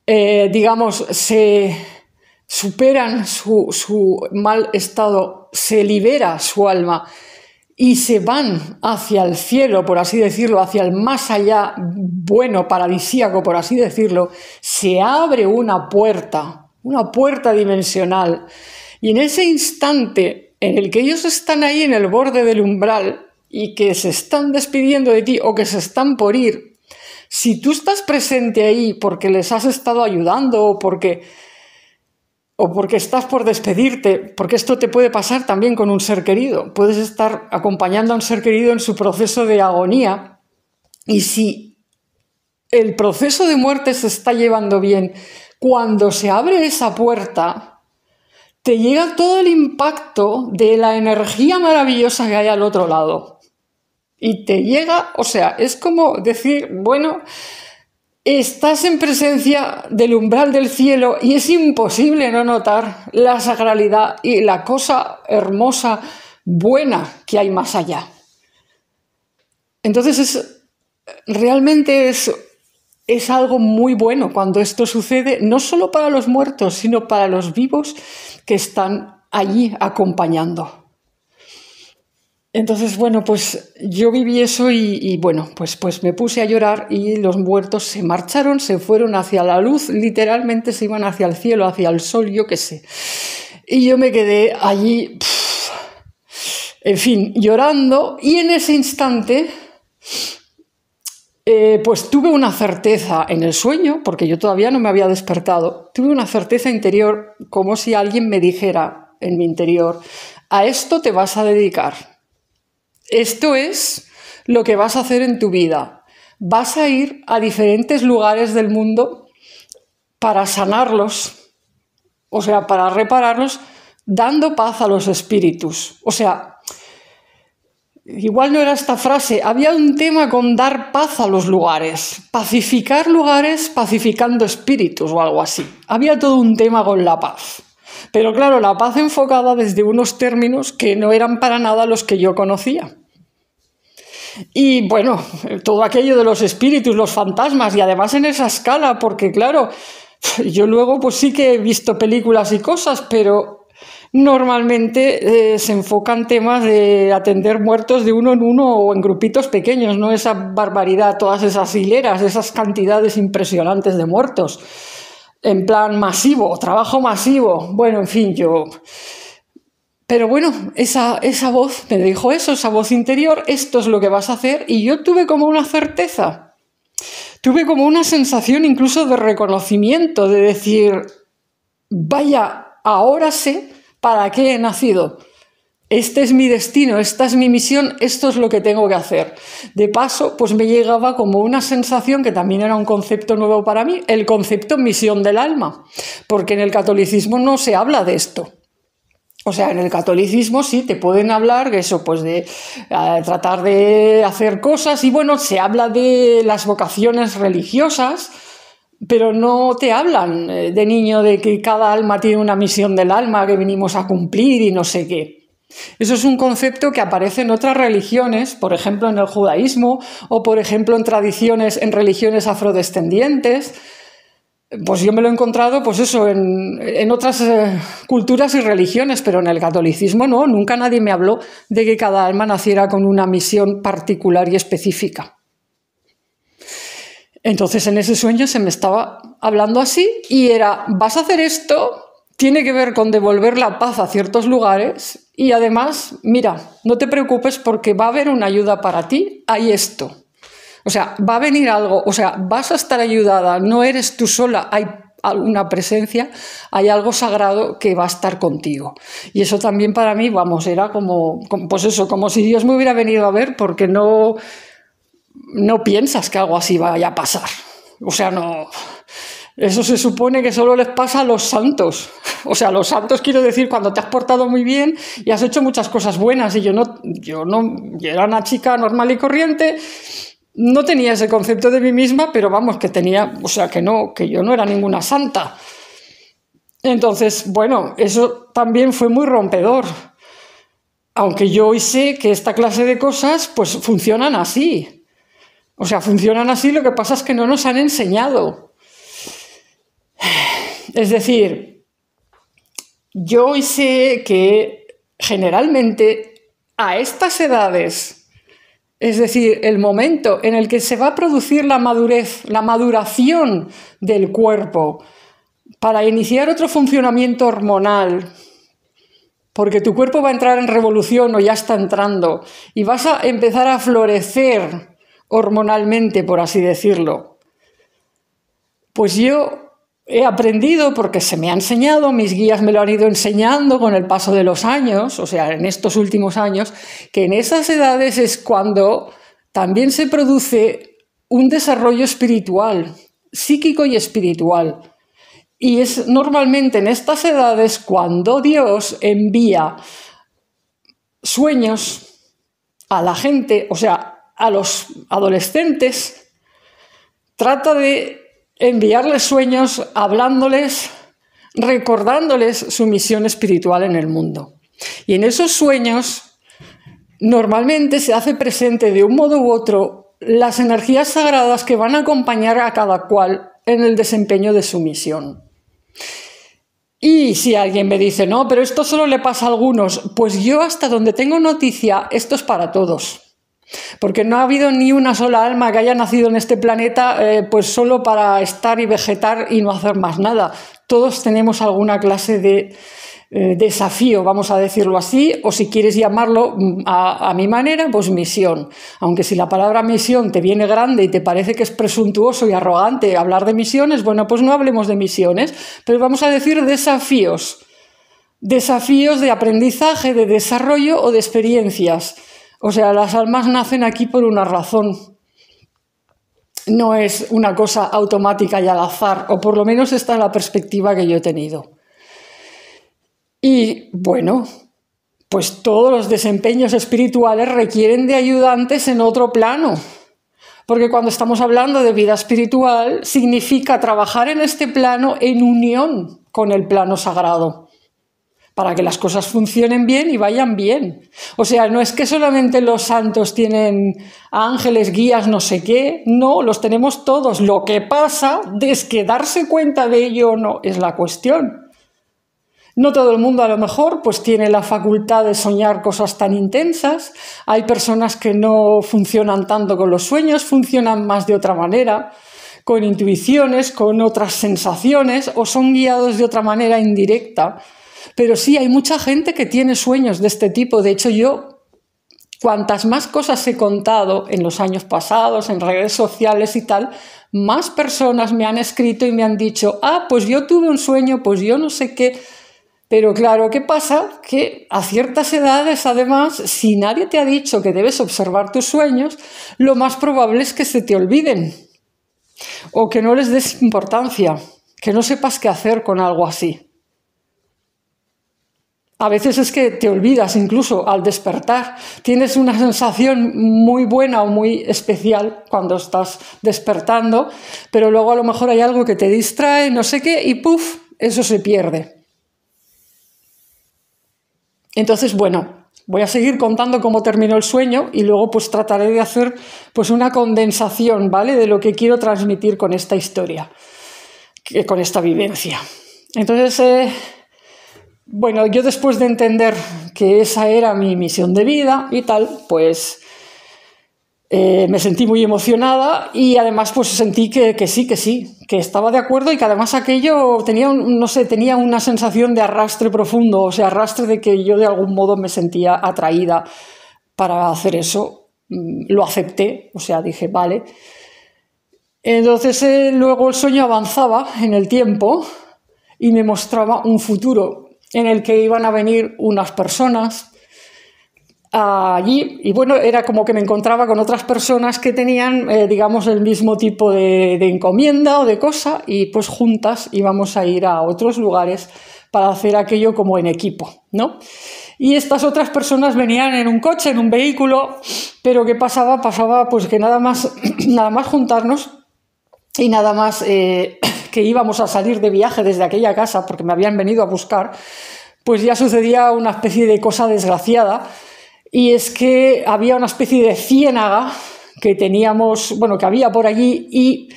digamos, se superan su mal estado, se libera su alma y se van hacia el cielo, por así decirlo, hacia el más allá bueno, paradisíaco, por así decirlo, se abre una puerta dimensional. Y en ese instante en el que ellos están ahí en el borde del umbral y que se están despidiendo de ti o que se están por ir, si tú estás presente ahí porque les has estado ayudando o porque estás por despedirte, porque esto te puede pasar también con un ser querido, puedes estar acompañando a un ser querido en su proceso de agonía y si el proceso de muerte se está llevando bien, cuando se abre esa puerta, te llega todo el impacto de la energía maravillosa que hay al otro lado. Y te llega, o sea, es como decir, bueno, estás en presencia del umbral del cielo y es imposible no notar la sacralidad y la cosa hermosa, buena que hay más allá. Entonces, realmente es algo muy bueno cuando esto sucede, no solo para los muertos, sino para los vivos que están allí acompañando. Entonces, bueno, pues yo viví eso y bueno, pues me puse a llorar y los muertos se marcharon, se fueron hacia la luz, literalmente se iban hacia el cielo, hacia el sol, yo qué sé. Y yo me quedé allí, en fin, llorando y en ese instante pues tuve una certeza en el sueño, porque yo todavía no me había despertado, tuve una certeza interior como si alguien me dijera en mi interior, a esto te vas a dedicar. Esto es lo que vas a hacer en tu vida. Vas a ir a diferentes lugares del mundo para sanarlos, o sea, para repararlos, dando paz a los espíritus. O sea, igual no era esta frase, había un tema con dar paz a los lugares, pacificar lugares pacificando espíritus o algo así. Había todo un tema con la paz. Pero claro, la paz enfocada desde unos términos que no eran para nada los que yo conocía. Y bueno, todo aquello de los espíritus, los fantasmas, y además en esa escala, porque claro, yo luego pues sí que he visto películas y cosas, pero normalmente se enfocan temas de atender muertos de uno en uno o en grupitos pequeños, no esa barbaridad, todas esas hileras, esas cantidades impresionantes de muertos. En plan masivo, trabajo masivo. Bueno, en fin, Pero bueno, esa voz me dijo eso, esa voz interior, esto es lo que vas a hacer, y yo tuve como una certeza. Tuve como una sensación incluso de reconocimiento, de decir, vaya, ahora sé para qué he nacido. Este es mi destino, esta es mi misión, esto es lo que tengo que hacer. De paso, pues me llegaba como una sensación que también era un concepto nuevo para mí, el concepto misión del alma, porque en el catolicismo no se habla de esto. O sea, en el catolicismo sí te pueden hablar de eso, pues de tratar de hacer cosas y bueno, se habla de las vocaciones religiosas, pero no te hablan de niño de que cada alma tiene una misión del alma que venimos a cumplir y no sé qué. Eso es un concepto que aparece en otras religiones, por ejemplo en el judaísmo o por ejemplo en religiones afrodescendientes. Pues yo me lo he encontrado, pues eso, en otras culturas y religiones, pero en el catolicismo no, nunca nadie me habló de que cada alma naciera con una misión particular y específica. Entonces en ese sueño se me estaba hablando así y era, vas a hacer esto, tiene que ver con devolver la paz a ciertos lugares y además, mira, no te preocupes porque va a haber una ayuda para ti, hay esto. O sea, va a venir algo, o sea, vas a estar ayudada, no eres tú sola, hay una presencia, hay algo sagrado que va a estar contigo. Y eso también para mí, vamos, era pues eso, como si Dios me hubiera venido a ver porque no piensas que algo así vaya a pasar. O sea, no. Eso se supone que solo les pasa a los santos. O sea, los santos quiero decir cuando te has portado muy bien y has hecho muchas cosas buenas. Y yo era una chica normal y corriente. No tenía ese concepto de mí misma, pero vamos, que yo no era ninguna santa. Entonces, bueno, eso también fue muy rompedor. Aunque yo hoy sé que esta clase de cosas, pues funcionan así. O sea, funcionan así, lo que pasa es que no nos han enseñado. Es decir, yo hoy sé que generalmente a estas edades, es decir, el momento en el que se va a producir la madurez, la maduración del cuerpo para iniciar otro funcionamiento hormonal, porque tu cuerpo va a entrar en revolución o ya está entrando y vas a empezar a florecer hormonalmente, por así decirlo. Pues yo he aprendido, porque se me ha enseñado, mis guías me lo han ido enseñando con el paso de los años, o sea, en estos últimos años, que en esas edades es cuando también se produce un desarrollo espiritual, psíquico y espiritual. Y es normalmente en estas edades cuando Dios envía sueños a la gente, o sea, a los adolescentes, trata de enviarles sueños, hablándoles, recordándoles su misión espiritual en el mundo. Y en esos sueños, normalmente se hace presente de un modo u otro las energías sagradas que van a acompañar a cada cual en el desempeño de su misión. Y si alguien me dice, no, pero esto solo le pasa a algunos, pues yo hasta donde tengo noticia, esto es para todos. Porque no ha habido ni una sola alma que haya nacido en este planeta pues solo para estar y vegetar y no hacer más nada. Todos tenemos alguna clase de desafío, vamos a decirlo así, o si quieres llamarlo a mi manera, pues misión. Aunque si la palabra misión te viene grande y te parece que es presuntuoso y arrogante hablar de misiones, bueno, pues no hablemos de misiones, pero vamos a decir desafíos. Desafíos de aprendizaje, de desarrollo o de experiencias. O sea, las almas nacen aquí por una razón. No es una cosa automática y al azar, o por lo menos esta es la perspectiva que yo he tenido. Y bueno, pues todos los desempeños espirituales requieren de ayudantes en otro plano. Porque cuando estamos hablando de vida espiritual, significa trabajar en este plano en unión con el plano sagrado, para que las cosas funcionen bien y vayan bien. O sea, no es que solamente los santos tienen ángeles, guías, no sé qué, no, los tenemos todos. Lo que pasa es que darse cuenta de ello no es la cuestión. No todo el mundo a lo mejor pues tiene la facultad de soñar cosas tan intensas. Hay personas que no funcionan tanto con los sueños, funcionan más de otra manera, con intuiciones, con otras sensaciones, o son guiados de otra manera indirecta. Pero sí, hay mucha gente que tiene sueños de este tipo. De hecho, yo, cuantas más cosas he contado en los años pasados, en redes sociales y tal, más personas me han escrito y me han dicho, pues yo tuve un sueño, pues yo no sé qué. Pero claro, ¿qué pasa? Que a ciertas edades, además, si nadie te ha dicho que debes observar tus sueños, lo más probable es que se te olviden o que no les des importancia, que no sepas qué hacer con algo así. A veces es que te olvidas incluso al despertar. Tienes una sensación muy buena o muy especial cuando estás despertando, pero luego a lo mejor hay algo que te distrae, no sé qué, y ¡puf!, eso se pierde. Entonces, bueno, voy a seguir contando cómo terminó el sueño y luego pues trataré de hacer pues una condensación, ¿vale?, de lo que quiero transmitir con esta historia, con esta vivencia. Entonces, bueno, yo después de entender que esa era mi misión de vida y tal, pues Me sentí muy emocionada y además pues sentí que sí, que estaba de acuerdo y que además aquello tenía, no sé, tenía una sensación de arrastre profundo, o sea, arrastre de que yo de algún modo me sentía atraída para hacer eso. Lo acepté, o sea, dije, vale. Entonces luego el sueño avanzaba en el tiempo y me mostraba un futuro en el que iban a venir unas personas allí y bueno, era como que me encontraba con otras personas que tenían, digamos, el mismo tipo de encomienda o de cosa y pues juntas íbamos a ir a otros lugares para hacer aquello como en equipo, ¿no? Y estas otras personas venían en un coche, en un vehículo, pero ¿qué pasaba? Pasaba pues que nada más juntarnos y nada más que íbamos a salir de viaje desde aquella casa porque me habían venido a buscar, pues ya sucedía una especie de cosa desgraciada. Y es que había una especie de ciénaga que teníamos, bueno, que había por allí y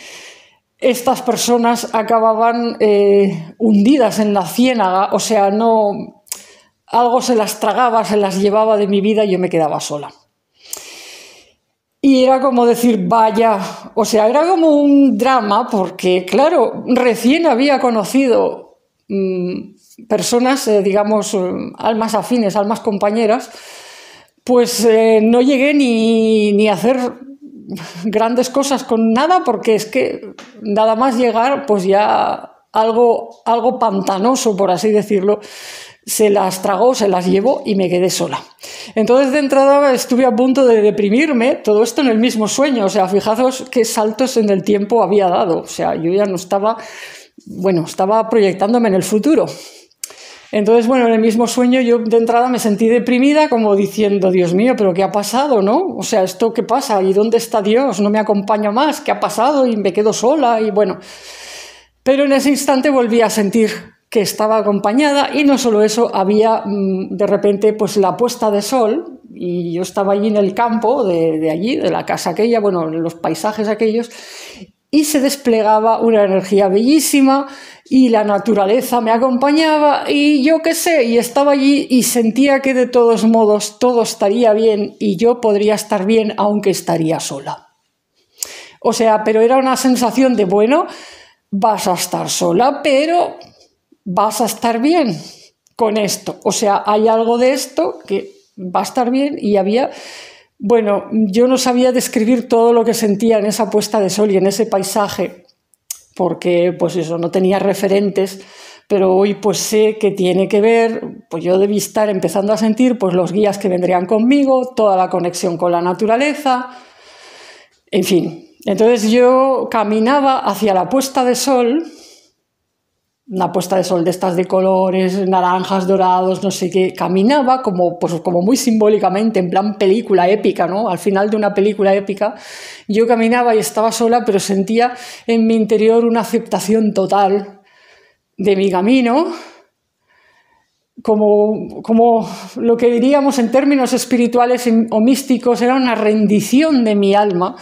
estas personas acababan hundidas en la ciénaga, o sea, no, algo se las tragaba, se las llevaba de mi vida y yo me quedaba sola. Y era como decir, vaya, o sea, era como un drama porque, claro, recién había conocido personas, digamos, almas afines, almas compañeras. Pues no llegué ni a hacer grandes cosas con nada porque es que nada más llegar pues ya algo pantanoso, por así decirlo, se las tragó, se las llevó y me quedé sola. Entonces de entrada estuve a punto de deprimirme, todo esto en el mismo sueño, o sea, fijaos qué saltos en el tiempo había dado, o sea, yo ya no estaba, bueno, estaba proyectándome en el futuro. Entonces, bueno, en el mismo sueño yo de entrada me sentí deprimida como diciendo, Dios mío, ¿pero qué ha pasado, no? O sea, ¿esto qué pasa? ¿Y dónde está Dios? ¿No me acompaña más? ¿Qué ha pasado? Y me quedo sola y bueno. Pero en ese instante volví a sentir que estaba acompañada y no solo eso, había de repente pues la puesta de sol y yo estaba allí en el campo de allí, de la casa aquella, bueno, en los paisajes aquellos y se desplegaba una energía bellísima y la naturaleza me acompañaba y yo qué sé, y estaba allí y sentía que de todos modos todo estaría bien y yo podría estar bien aunque estaría sola. O sea, pero era una sensación de, bueno, vas a estar sola, pero vas a estar bien con esto. O sea, hay algo de esto que va a estar bien y había... Bueno, yo no sabía describir todo lo que sentía en esa puesta de sol y en ese paisaje, porque pues eso, no tenía referentes, pero hoy pues sé que tiene que ver, pues yo debí estar empezando a sentir pues los guías que vendrían conmigo, toda la conexión con la naturaleza, en fin. Entonces yo caminaba hacia la puesta de sol, una puesta de sol de estas de colores, naranjas, dorados, no sé qué, caminaba como, pues, como muy simbólicamente, en plan película épica, ¿no? Al final de una película épica, yo caminaba y estaba sola, pero sentía en mi interior una aceptación total de mi camino, como lo que diríamos en términos espirituales o místicos, era una rendición de mi alma,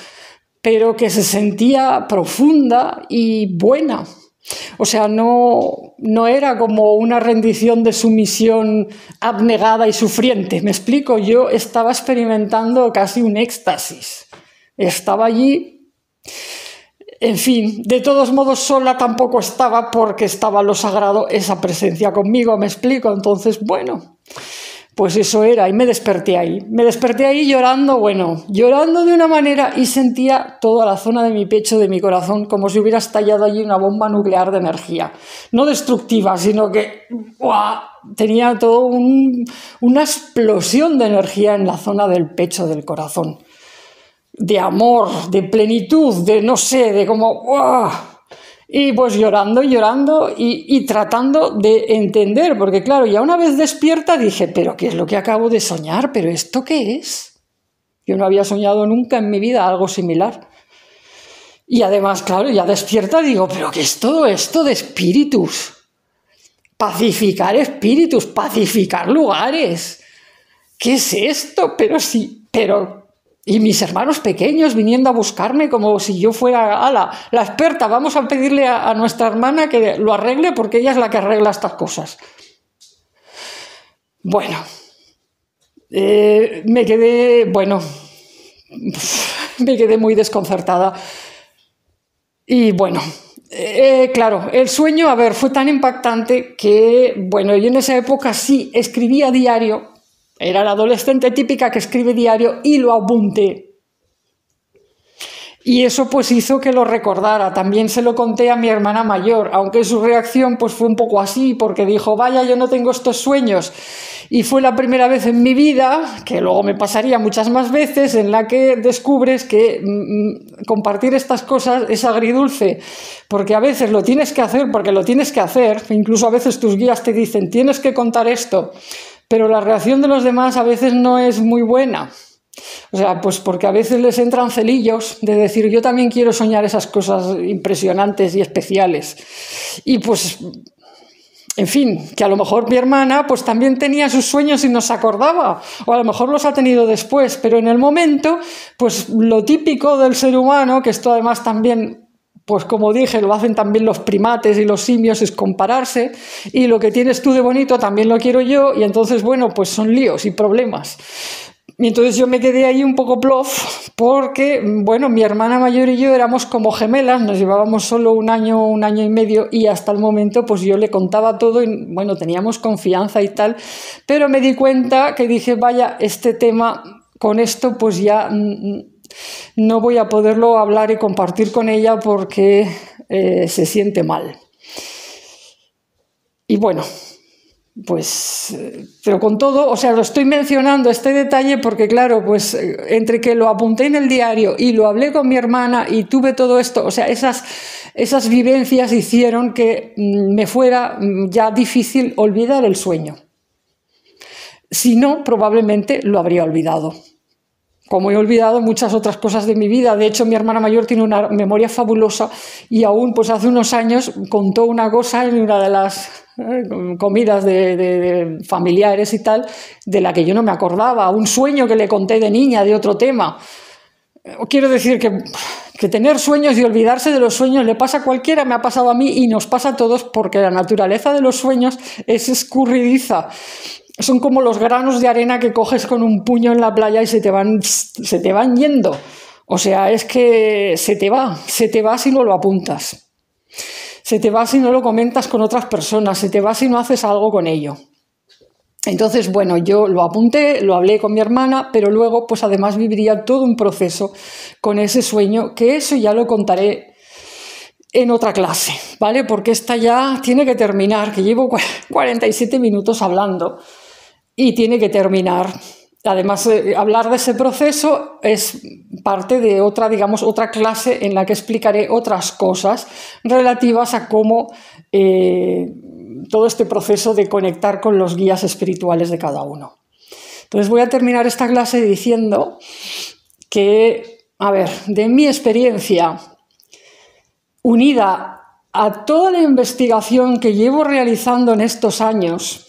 pero que se sentía profunda y buena. O sea, no era como una rendición de sumisión abnegada y sufriente. ¿Me explico? Yo estaba experimentando casi un éxtasis. Estaba allí. En fin, de todos modos sola tampoco estaba porque estaba lo sagrado, esa presencia conmigo, ¿me explico? Entonces, bueno, pues eso era, y me desperté ahí. Me desperté ahí llorando, bueno, llorando de una manera y sentía toda la zona de mi pecho, de mi corazón, como si hubiera estallado allí una bomba nuclear de energía. No destructiva, sino que ¡buah! Tenía todo una explosión de energía en la zona del pecho, del corazón. De amor, de plenitud, de no sé, de como... ¡buah! Y pues llorando y tratando de entender, porque claro, ya una vez despierta dije, ¿pero qué es lo que acabo de soñar? ¿Pero esto qué es? Yo no había soñado nunca en mi vida algo similar. Y además, claro, ya despierta digo, ¿pero qué es todo esto de espíritus? Pacificar espíritus, pacificar lugares. ¿Qué es esto? Pero sí, pero... Y mis hermanos pequeños viniendo a buscarme como si yo fuera la experta. Vamos a pedirle a nuestra hermana que lo arregle porque ella es la que arregla estas cosas. Bueno, me quedé, bueno, me quedé muy desconcertada. Y bueno, claro, el sueño, a ver, fue tan impactante que, bueno, yo en esa época sí escribía diario, era la adolescente típica que escribe diario y lo apunté. Y eso pues hizo que lo recordara. También se lo conté a mi hermana mayor, aunque su reacción pues fue un poco así, porque dijo, vaya, yo no tengo estos sueños. Y fue la primera vez en mi vida, que luego me pasaría muchas más veces, en la que descubres que compartir estas cosas es agridulce, porque a veces lo tienes que hacer porque lo tienes que hacer, incluso a veces tus guías te dicen, tienes que contar esto, pero la reacción de los demás a veces no es muy buena. O sea, pues porque a veces les entran celillos de decir, yo también quiero soñar esas cosas impresionantes y especiales. Y pues, en fin, que a lo mejor mi hermana pues también tenía sus sueños y no se acordaba, o a lo mejor los ha tenido después, pero en el momento, pues lo típico del ser humano, que esto además también, pues como dije, lo hacen también los primates y los simios, es compararse, y lo que tienes tú de bonito también lo quiero yo, y entonces, bueno, pues son líos y problemas. Y entonces yo me quedé ahí un poco plof porque, bueno, mi hermana mayor y yo éramos como gemelas, nos llevábamos solo un año y medio y hasta el momento pues yo le contaba todo y, bueno, teníamos confianza y tal, pero me di cuenta que dije, vaya, este tema, con esto pues ya no voy a poderlo hablar y compartir con ella porque se siente mal. Y bueno, pues, pero con todo, o sea, lo estoy mencionando este detalle porque, claro, pues entre que lo apunté en el diario y lo hablé con mi hermana y tuve todo esto, o sea, esas vivencias hicieron que me fuera ya difícil olvidar el sueño. Si no, probablemente lo habría olvidado. Como he olvidado muchas otras cosas de mi vida. De hecho, mi hermana mayor tiene una memoria fabulosa y aún pues hace unos años contó una cosa en una de las comidas de familiares y tal, de la que yo no me acordaba, un sueño que le conté de niña de otro tema. Quiero decir que tener sueños y olvidarse de los sueños le pasa a cualquiera, me ha pasado a mí y nos pasa a todos porque la naturaleza de los sueños es escurridiza. Son como los granos de arena que coges con un puño en la playa y se te van yendo. O sea, es que se te va si no lo apuntas. Se te va si no lo comentas con otras personas, se te va si no haces algo con ello. Entonces, bueno, yo lo apunté, lo hablé con mi hermana, pero luego, pues además viviría todo un proceso con ese sueño, que eso ya lo contaré en otra clase, ¿vale? Porque esta ya tiene que terminar, que llevo 47 minutos hablando y tiene que terminar. Además, hablar de ese proceso es parte de otra, digamos, otra clase en la que explicaré otras cosas relativas a cómo todo este proceso de conectar con los guías espirituales de cada uno. Entonces voy a terminar esta clase diciendo que, a ver, de mi experiencia, unida a toda la investigación que llevo realizando en estos años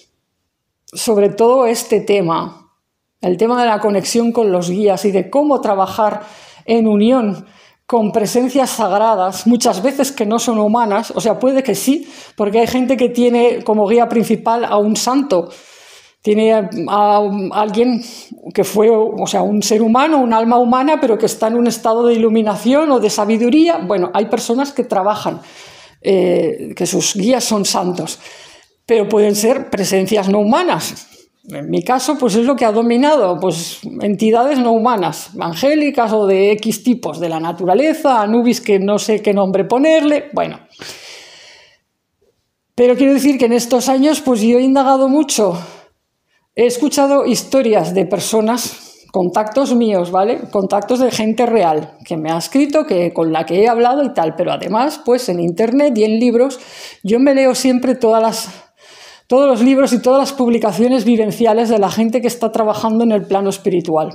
sobre todo este tema, el tema de la conexión con los guías y de cómo trabajar en unión con presencias sagradas, muchas veces que no son humanas, o sea, puede que sí, porque hay gente que tiene como guía principal a un santo, tiene a alguien que fue, o sea, un ser humano, un alma humana, pero que está en un estado de iluminación o de sabiduría. Bueno, hay personas que trabajan, que sus guías son santos, pero pueden ser presencias no humanas. En mi caso, pues es lo que ha dominado, pues entidades no humanas, angélicas o de X tipos, de la naturaleza, Anubis, que no sé qué nombre ponerle, bueno. Pero quiero decir que en estos años, pues yo he indagado mucho, he escuchado historias de personas, contactos míos, ¿vale? Contactos de gente real, que me ha escrito, con la que he hablado y tal, pero además, pues en internet y en libros, yo me leo siempre todos los libros y todas las publicaciones vivenciales de la gente que está trabajando en el plano espiritual.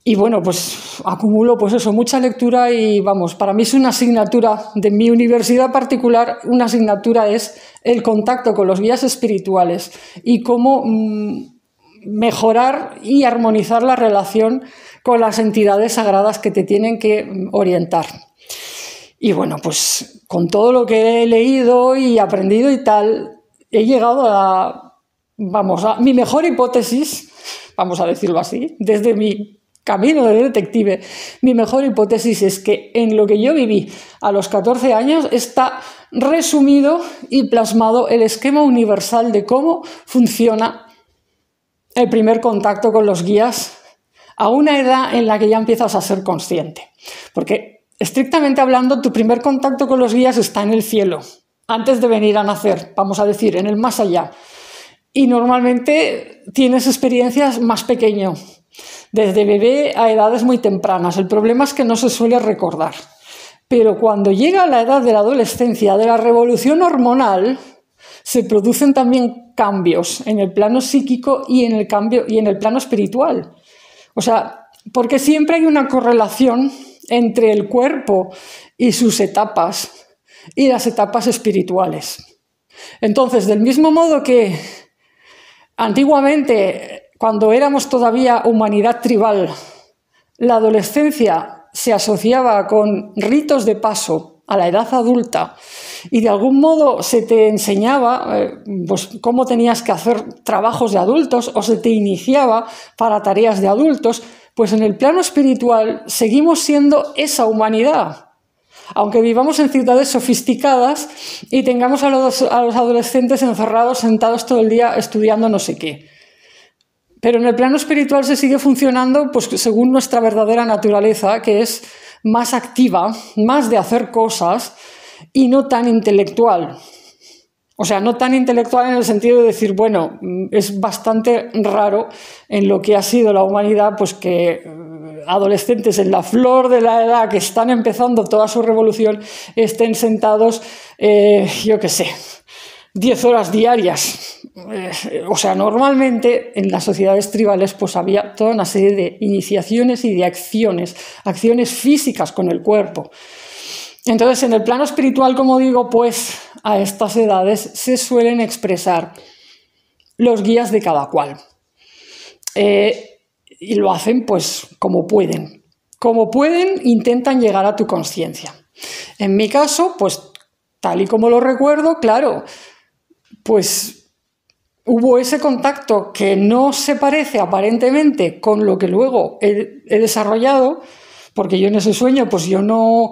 Y bueno, pues acumulo pues eso, mucha lectura y vamos, para mí es una asignatura de mi universidad particular, una asignatura es el contacto con los guías espirituales y cómo mejorar y armonizar la relación con las entidades sagradas que te tienen que orientar. Y bueno, pues con todo lo que he leído y aprendido y tal, he llegado a mi mejor hipótesis, vamos a decirlo así, desde mi camino de detective, mi mejor hipótesis es que en lo que yo viví a los 14 años está resumido y plasmado el esquema universal de cómo funciona el primer contacto con los guías a una edad en la que ya empiezas a ser consciente. Porque, estrictamente hablando, tu primer contacto con los guías está en el cielo, antes de venir a nacer, vamos a decir, en el más allá. Y normalmente tienes experiencias más pequeño, desde bebé a edades muy tempranas. El problema es que no se suele recordar. Pero cuando llega la edad de la adolescencia, de la revolución hormonal, se producen también cambios en el plano psíquico y en el plano espiritual. O sea, porque siempre hay una correlación entre el cuerpo y sus etapas y las etapas espirituales. Entonces, del mismo modo que antiguamente, cuando éramos todavía humanidad tribal, la adolescencia se asociaba con ritos de paso a la edad adulta y de algún modo se te enseñaba pues, cómo tenías que hacer trabajos de adultos o se te iniciaba para tareas de adultos, pues en el plano espiritual seguimos siendo esa humanidad. Aunque vivamos en ciudades sofisticadas y tengamos a los adolescentes encerrados, sentados todo el día estudiando no sé qué. Pero en el plano espiritual se sigue funcionando pues, según nuestra verdadera naturaleza, que es más activa, más de hacer cosas y no tan intelectual. O sea, no tan intelectual en el sentido de decir, bueno, es bastante raro en lo que ha sido la humanidad, pues que adolescentes en la flor de la edad que están empezando toda su revolución estén sentados, yo qué sé, 10 horas diarias. O sea, normalmente en las sociedades tribales pues había toda una serie de iniciaciones y de acciones físicas con el cuerpo. Entonces, en el plano espiritual, como digo, pues a estas edades se suelen expresar los guías de cada cual. Y lo hacen pues como pueden. Como pueden, intentan llegar a tu consciencia. En mi caso, pues tal y como lo recuerdo, claro, pues hubo ese contacto que no se parece aparentemente con lo que luego he desarrollado, porque yo en ese sueño pues yo no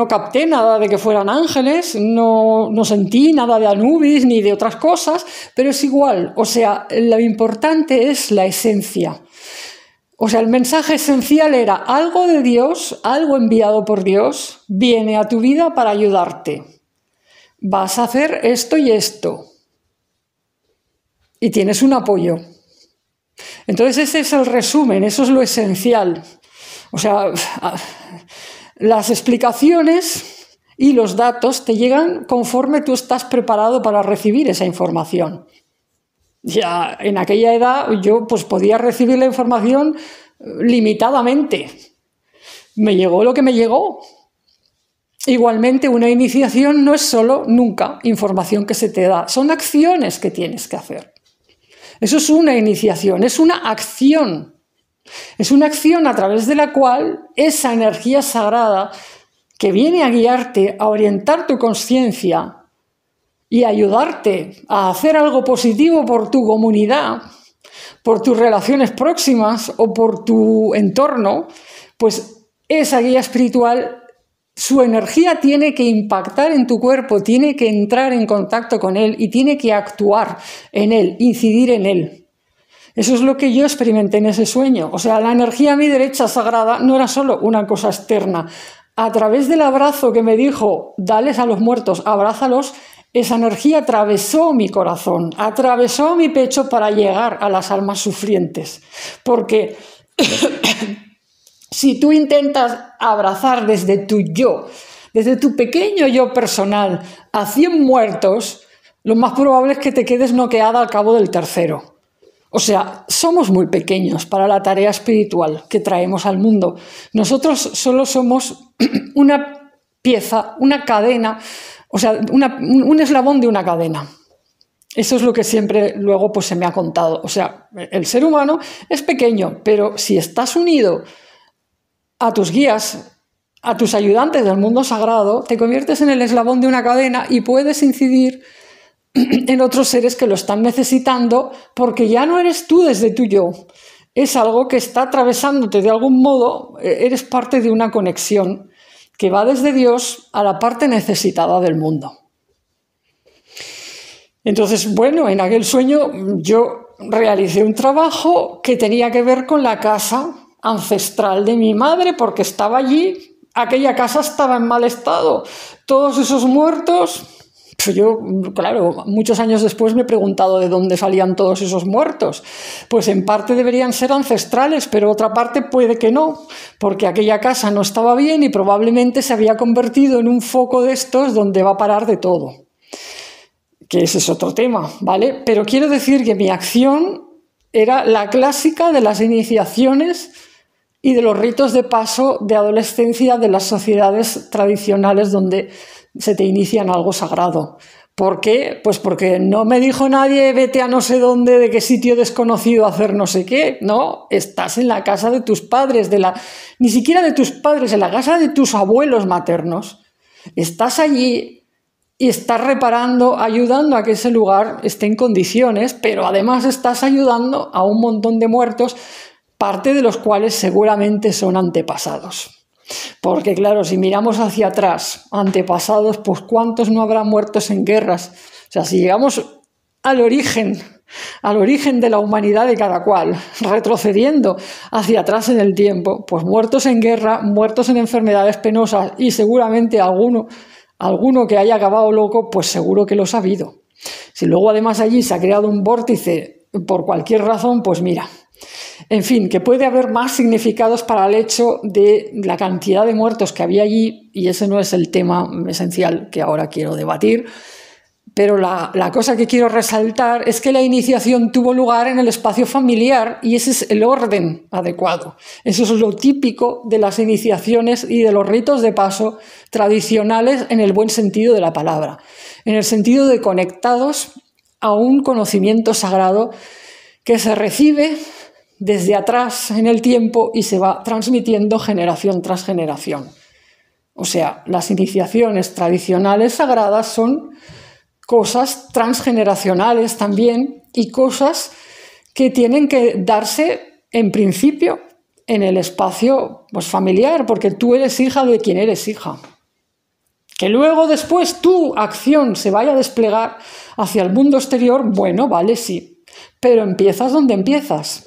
capté nada de que fueran ángeles, no sentí nada de Anubis ni de otras cosas, pero es igual, o sea, lo importante es la esencia. O sea, el mensaje esencial era algo de Dios, algo enviado por Dios, viene a tu vida para ayudarte. Vas a hacer esto y esto. Y tienes un apoyo. Entonces ese es el resumen, eso es lo esencial. O sea, las explicaciones y los datos te llegan conforme tú estás preparado para recibir esa información. Ya en aquella edad yo pues podía recibir la información limitadamente. Me llegó lo que me llegó. Igualmente, una iniciación no es solo, nunca, información que se te da. Son acciones que tienes que hacer. Eso es una iniciación, es una acción. Es una acción a través de la cual esa energía sagrada que viene a guiarte, a orientar tu conciencia y ayudarte a hacer algo positivo por tu comunidad, por tus relaciones próximas o por tu entorno, pues esa guía espiritual, su energía tiene que impactar en tu cuerpo, tiene que entrar en contacto con él y tiene que actuar en él, incidir en él. Eso es lo que yo experimenté en ese sueño. O sea, la energía a mi derecha sagrada no era solo una cosa externa. A través del abrazo que me dijo, dales a los muertos, abrázalos, esa energía atravesó mi corazón, atravesó mi pecho para llegar a las almas sufrientes. Porque si tú intentas abrazar desde tu yo, desde tu pequeño yo personal, a 100 muertos, lo más probable es que te quedes noqueada al cabo del tercero. O sea, somos muy pequeños para la tarea espiritual que traemos al mundo. Nosotros solo somos una pieza, una cadena, o sea, un eslabón de una cadena. Eso es lo que siempre luego pues, se me ha contado. O sea, el ser humano es pequeño, pero si estás unido a tus guías, a tus ayudantes del mundo sagrado, te conviertes en el eslabón de una cadena y puedes incidir en otros seres que lo están necesitando porque ya no eres tú desde tu yo, es algo que está atravesándote de algún modo, eres parte de una conexión que va desde Dios a la parte necesitada del mundo. Entonces, bueno, en aquel sueño yo realicé un trabajo que tenía que ver con la casa ancestral de mi madre, porque estaba allí, aquella casa estaba en mal estado, todos esos muertos. Pues yo, claro, muchos años después me he preguntado de dónde salían todos esos muertos. Pues en parte deberían ser ancestrales, pero otra parte puede que no, porque aquella casa no estaba bien y probablemente se había convertido en un foco de estos donde va a parar de todo. Que ese es otro tema, ¿vale? Pero quiero decir que mi acción era la clásica de las iniciaciones y de los ritos de paso de adolescencia de las sociedades tradicionales donde se te inicia en algo sagrado. ¿Por qué? Pues porque no me dijo nadie vete a no sé dónde, de qué sitio desconocido a hacer no sé qué. No, estás en la casa de tus padres, ni siquiera de tus padres, en la casa de tus abuelos maternos. Estás allí y estás reparando, ayudando a que ese lugar esté en condiciones, pero además estás ayudando a un montón de muertos, parte de los cuales seguramente son antepasados. Porque claro, si miramos hacia atrás, antepasados, pues ¿cuántos no habrá muertos en guerras? O sea, si llegamos al origen de la humanidad de cada cual, retrocediendo hacia atrás en el tiempo, pues muertos en guerra, muertos en enfermedades penosas y seguramente alguno que haya acabado loco, pues seguro que los ha habido. Si luego además allí se ha creado un vórtice por cualquier razón, pues mira. En fin, que puede haber más significados para el hecho de la cantidad de muertos que había allí, y ese no es el tema esencial que ahora quiero debatir, pero la cosa que quiero resaltar es que la iniciación tuvo lugar en el espacio familiar y ese es el orden adecuado. Eso es lo típico de las iniciaciones y de los ritos de paso tradicionales en el buen sentido de la palabra, en el sentido de conectados a un conocimiento sagrado que se recibe desde atrás en el tiempo y se va transmitiendo generación tras generación. O sea, las iniciaciones tradicionales sagradas son cosas transgeneracionales también y cosas que tienen que darse en principio en el espacio pues, familiar, porque tú eres hija de quien eres hija. Que luego después tu acción se vaya a desplegar hacia el mundo exterior, bueno, vale, sí, pero empiezas donde empiezas.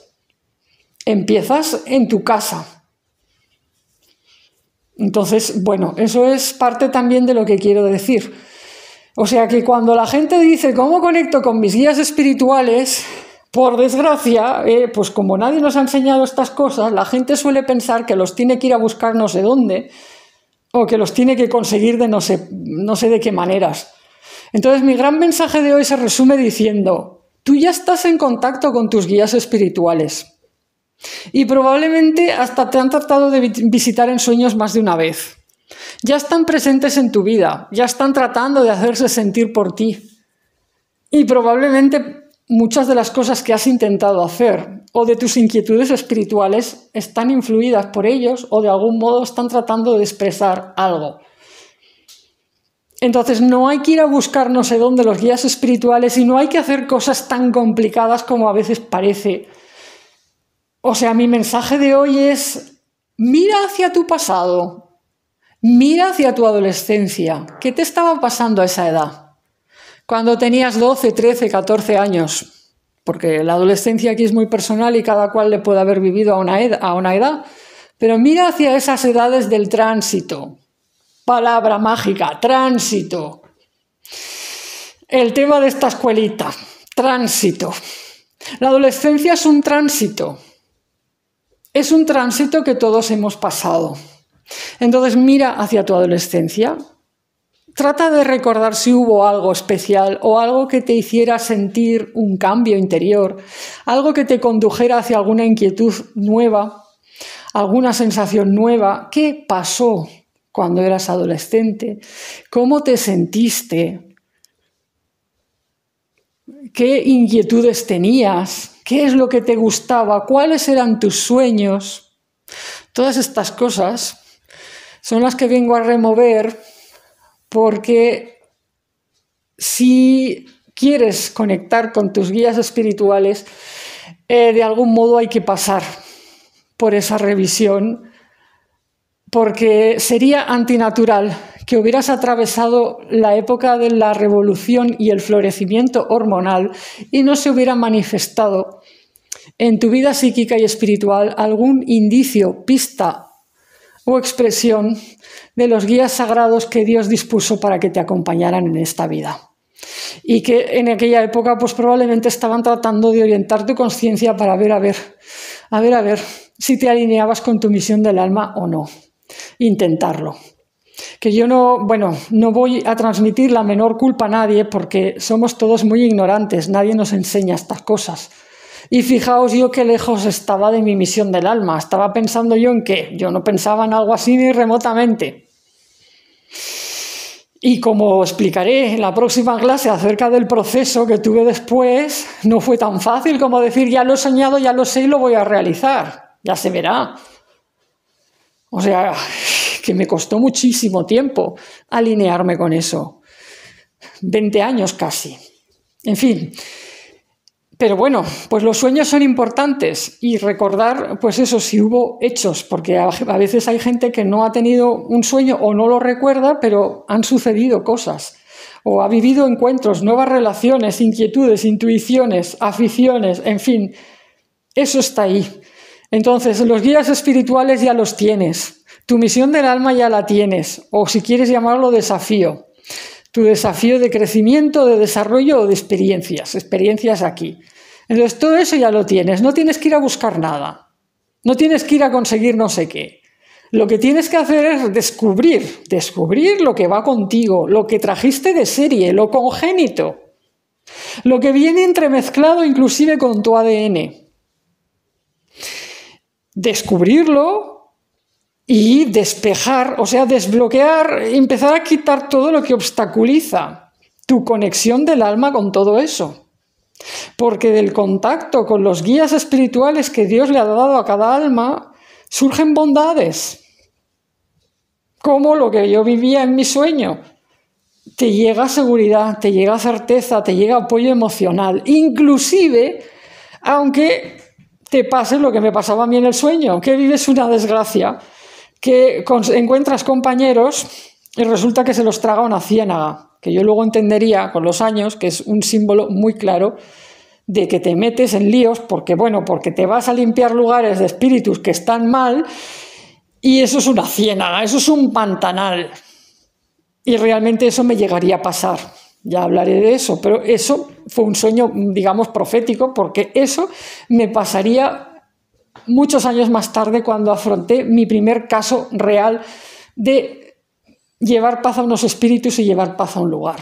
Empiezas en tu casa. Entonces, bueno, eso es parte también de lo que quiero decir. O sea que cuando la gente dice ¿cómo conecto con mis guías espirituales? Por desgracia, pues como nadie nos ha enseñado estas cosas, la gente suele pensar que los tiene que ir a buscar no sé dónde o que los tiene que conseguir de no sé de qué maneras. Entonces mi gran mensaje de hoy se resume diciendo, tú ya estás en contacto con tus guías espirituales. Y probablemente hasta te han tratado de visitar en sueños más de una vez. Ya están presentes en tu vida, ya están tratando de hacerse sentir por ti. Y probablemente muchas de las cosas que has intentado hacer o de tus inquietudes espirituales están influidas por ellos o de algún modo están tratando de expresar algo. Entonces no hay que ir a buscar no sé dónde los guías espirituales y no hay que hacer cosas tan complicadas como a veces parece. O sea, mi mensaje de hoy es, mira hacia tu pasado, mira hacia tu adolescencia. ¿Qué te estaba pasando a esa edad? Cuando tenías 12, 13, 14 años. Porque la adolescencia aquí es muy personal y cada cual le puede haber vivido a una edad. Pero mira hacia esas edades del tránsito. Palabra mágica, tránsito. El tema de esta escuelita, tránsito. La adolescencia es un tránsito. Es un tránsito que todos hemos pasado. Entonces mira hacia tu adolescencia. Trata de recordar si hubo algo especial o algo que te hiciera sentir un cambio interior, algo que te condujera hacia alguna inquietud nueva, alguna sensación nueva. ¿Qué pasó cuando eras adolescente? ¿Cómo te sentiste? ¿Qué inquietudes tenías? ¿Qué es lo que te gustaba? ¿Cuáles eran tus sueños? Todas estas cosas son las que vengo a remover porque si quieres conectar con tus guías espirituales, de algún modo hay que pasar por esa revisión, porque sería antinatural que hubieras atravesado la época de la revolución y el florecimiento hormonal y no se hubiera manifestado en tu vida psíquica y espiritual algún indicio, pista o expresión de los guías sagrados que Dios dispuso para que te acompañaran en esta vida. Y que en aquella época pues probablemente estaban tratando de orientar tu conciencia para ver si te alineabas con tu misión del alma o no. Intentarlo. Que yo no voy a transmitir la menor culpa a nadie porque somos todos muy ignorantes, nadie nos enseña estas cosas. Y fijaos yo qué lejos estaba de mi misión del alma, estaba pensando yo en qué, yo no pensaba en algo así ni remotamente. Y como explicaré en la próxima clase acerca del proceso que tuve después, no fue tan fácil como decir ya lo he soñado, ya lo sé y lo voy a realizar, ya se verá. O sea, que me costó muchísimo tiempo alinearme con eso. 20 años casi. En fin. Pero bueno, pues los sueños son importantes y recordar, pues eso, si hubo hechos, porque a veces hay gente que no ha tenido un sueño o no lo recuerda, pero han sucedido cosas. O ha vivido encuentros, nuevas relaciones, inquietudes, intuiciones, aficiones, en fin. Eso está ahí. Entonces, los guías espirituales ya los tienes. Tu misión del alma ya la tienes, o si quieres llamarlo desafío. Tu desafío de crecimiento, de desarrollo o de experiencias aquí. Entonces, todo eso ya lo tienes, no tienes que ir a buscar nada, no tienes que ir a conseguir no sé qué. Lo que tienes que hacer es descubrir lo que va contigo, lo que trajiste de serie, lo congénito, lo que viene entremezclado inclusive con tu ADN. Descubrirlo y despejar, o sea, desbloquear, empezar a quitar todo lo que obstaculiza tu conexión del alma con todo eso. Porque del contacto con los guías espirituales que Dios le ha dado a cada alma, surgen bondades. Como lo que yo vivía en mi sueño. Te llega seguridad, te llega certeza, te llega apoyo emocional. Inclusive, aunque te pase lo que me pasaba a mí en el sueño, que vives una desgracia, que encuentras compañeros y resulta que se los traga una ciénaga, que yo luego entendería con los años que es un símbolo muy claro de que te metes en líos porque te vas a limpiar lugares de espíritus que están mal y eso es una ciénaga, eso es un pantanal. Y realmente eso me llegaría a pasar. Ya hablaré de eso, pero eso fue un sueño, digamos, profético, porque eso me pasaría muchos años más tarde cuando afronté mi primer caso real de llevar paz a unos espíritus y llevar paz a un lugar.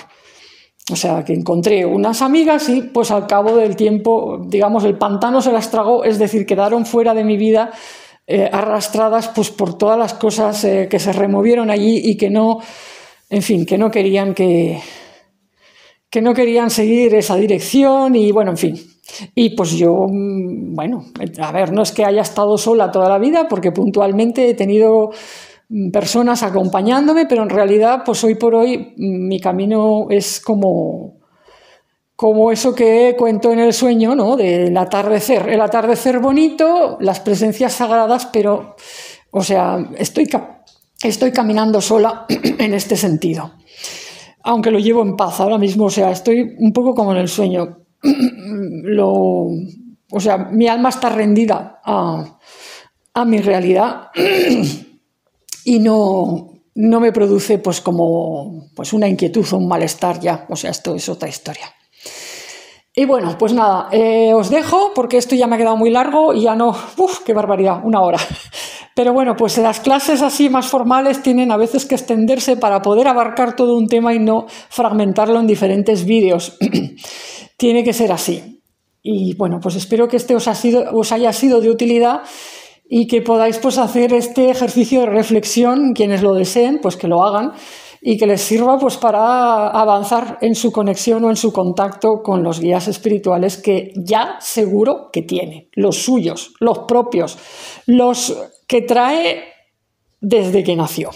O sea, que encontré unas amigas y pues al cabo del tiempo, digamos, el pantano se las tragó, es decir, quedaron fuera de mi vida arrastradas pues por todas las cosas que se removieron allí y que no, en fin, que no querían seguir esa dirección y bueno, en fin. Y pues yo, no es que haya estado sola toda la vida, porque puntualmente he tenido personas acompañándome, pero en realidad, pues hoy por hoy, mi camino es como eso que cuento en el sueño, ¿no? Del atardecer. El atardecer bonito, las presencias sagradas, pero, o sea, estoy caminando sola en este sentido. Aunque lo llevo en paz ahora mismo, o sea, estoy un poco como en el sueño. Mi alma está rendida a mi realidad y no me produce pues como pues una inquietud o un malestar ya, o sea, esto es otra historia. Y bueno, pues nada, os dejo porque esto ya me ha quedado muy largo y ya no, qué barbaridad, 1 hora. Pero bueno, pues las clases así más formales tienen a veces que extenderse para poder abarcar todo un tema y no fragmentarlo en diferentes vídeos. Tiene que ser así. Y bueno, pues espero que este os haya sido de utilidad y que podáis pues hacer este ejercicio de reflexión, quienes lo deseen, pues que lo hagan y que les sirva pues para avanzar en su conexión o en su contacto con los guías espirituales que ya seguro que tiene, los suyos, los propios, los que trae desde que nació.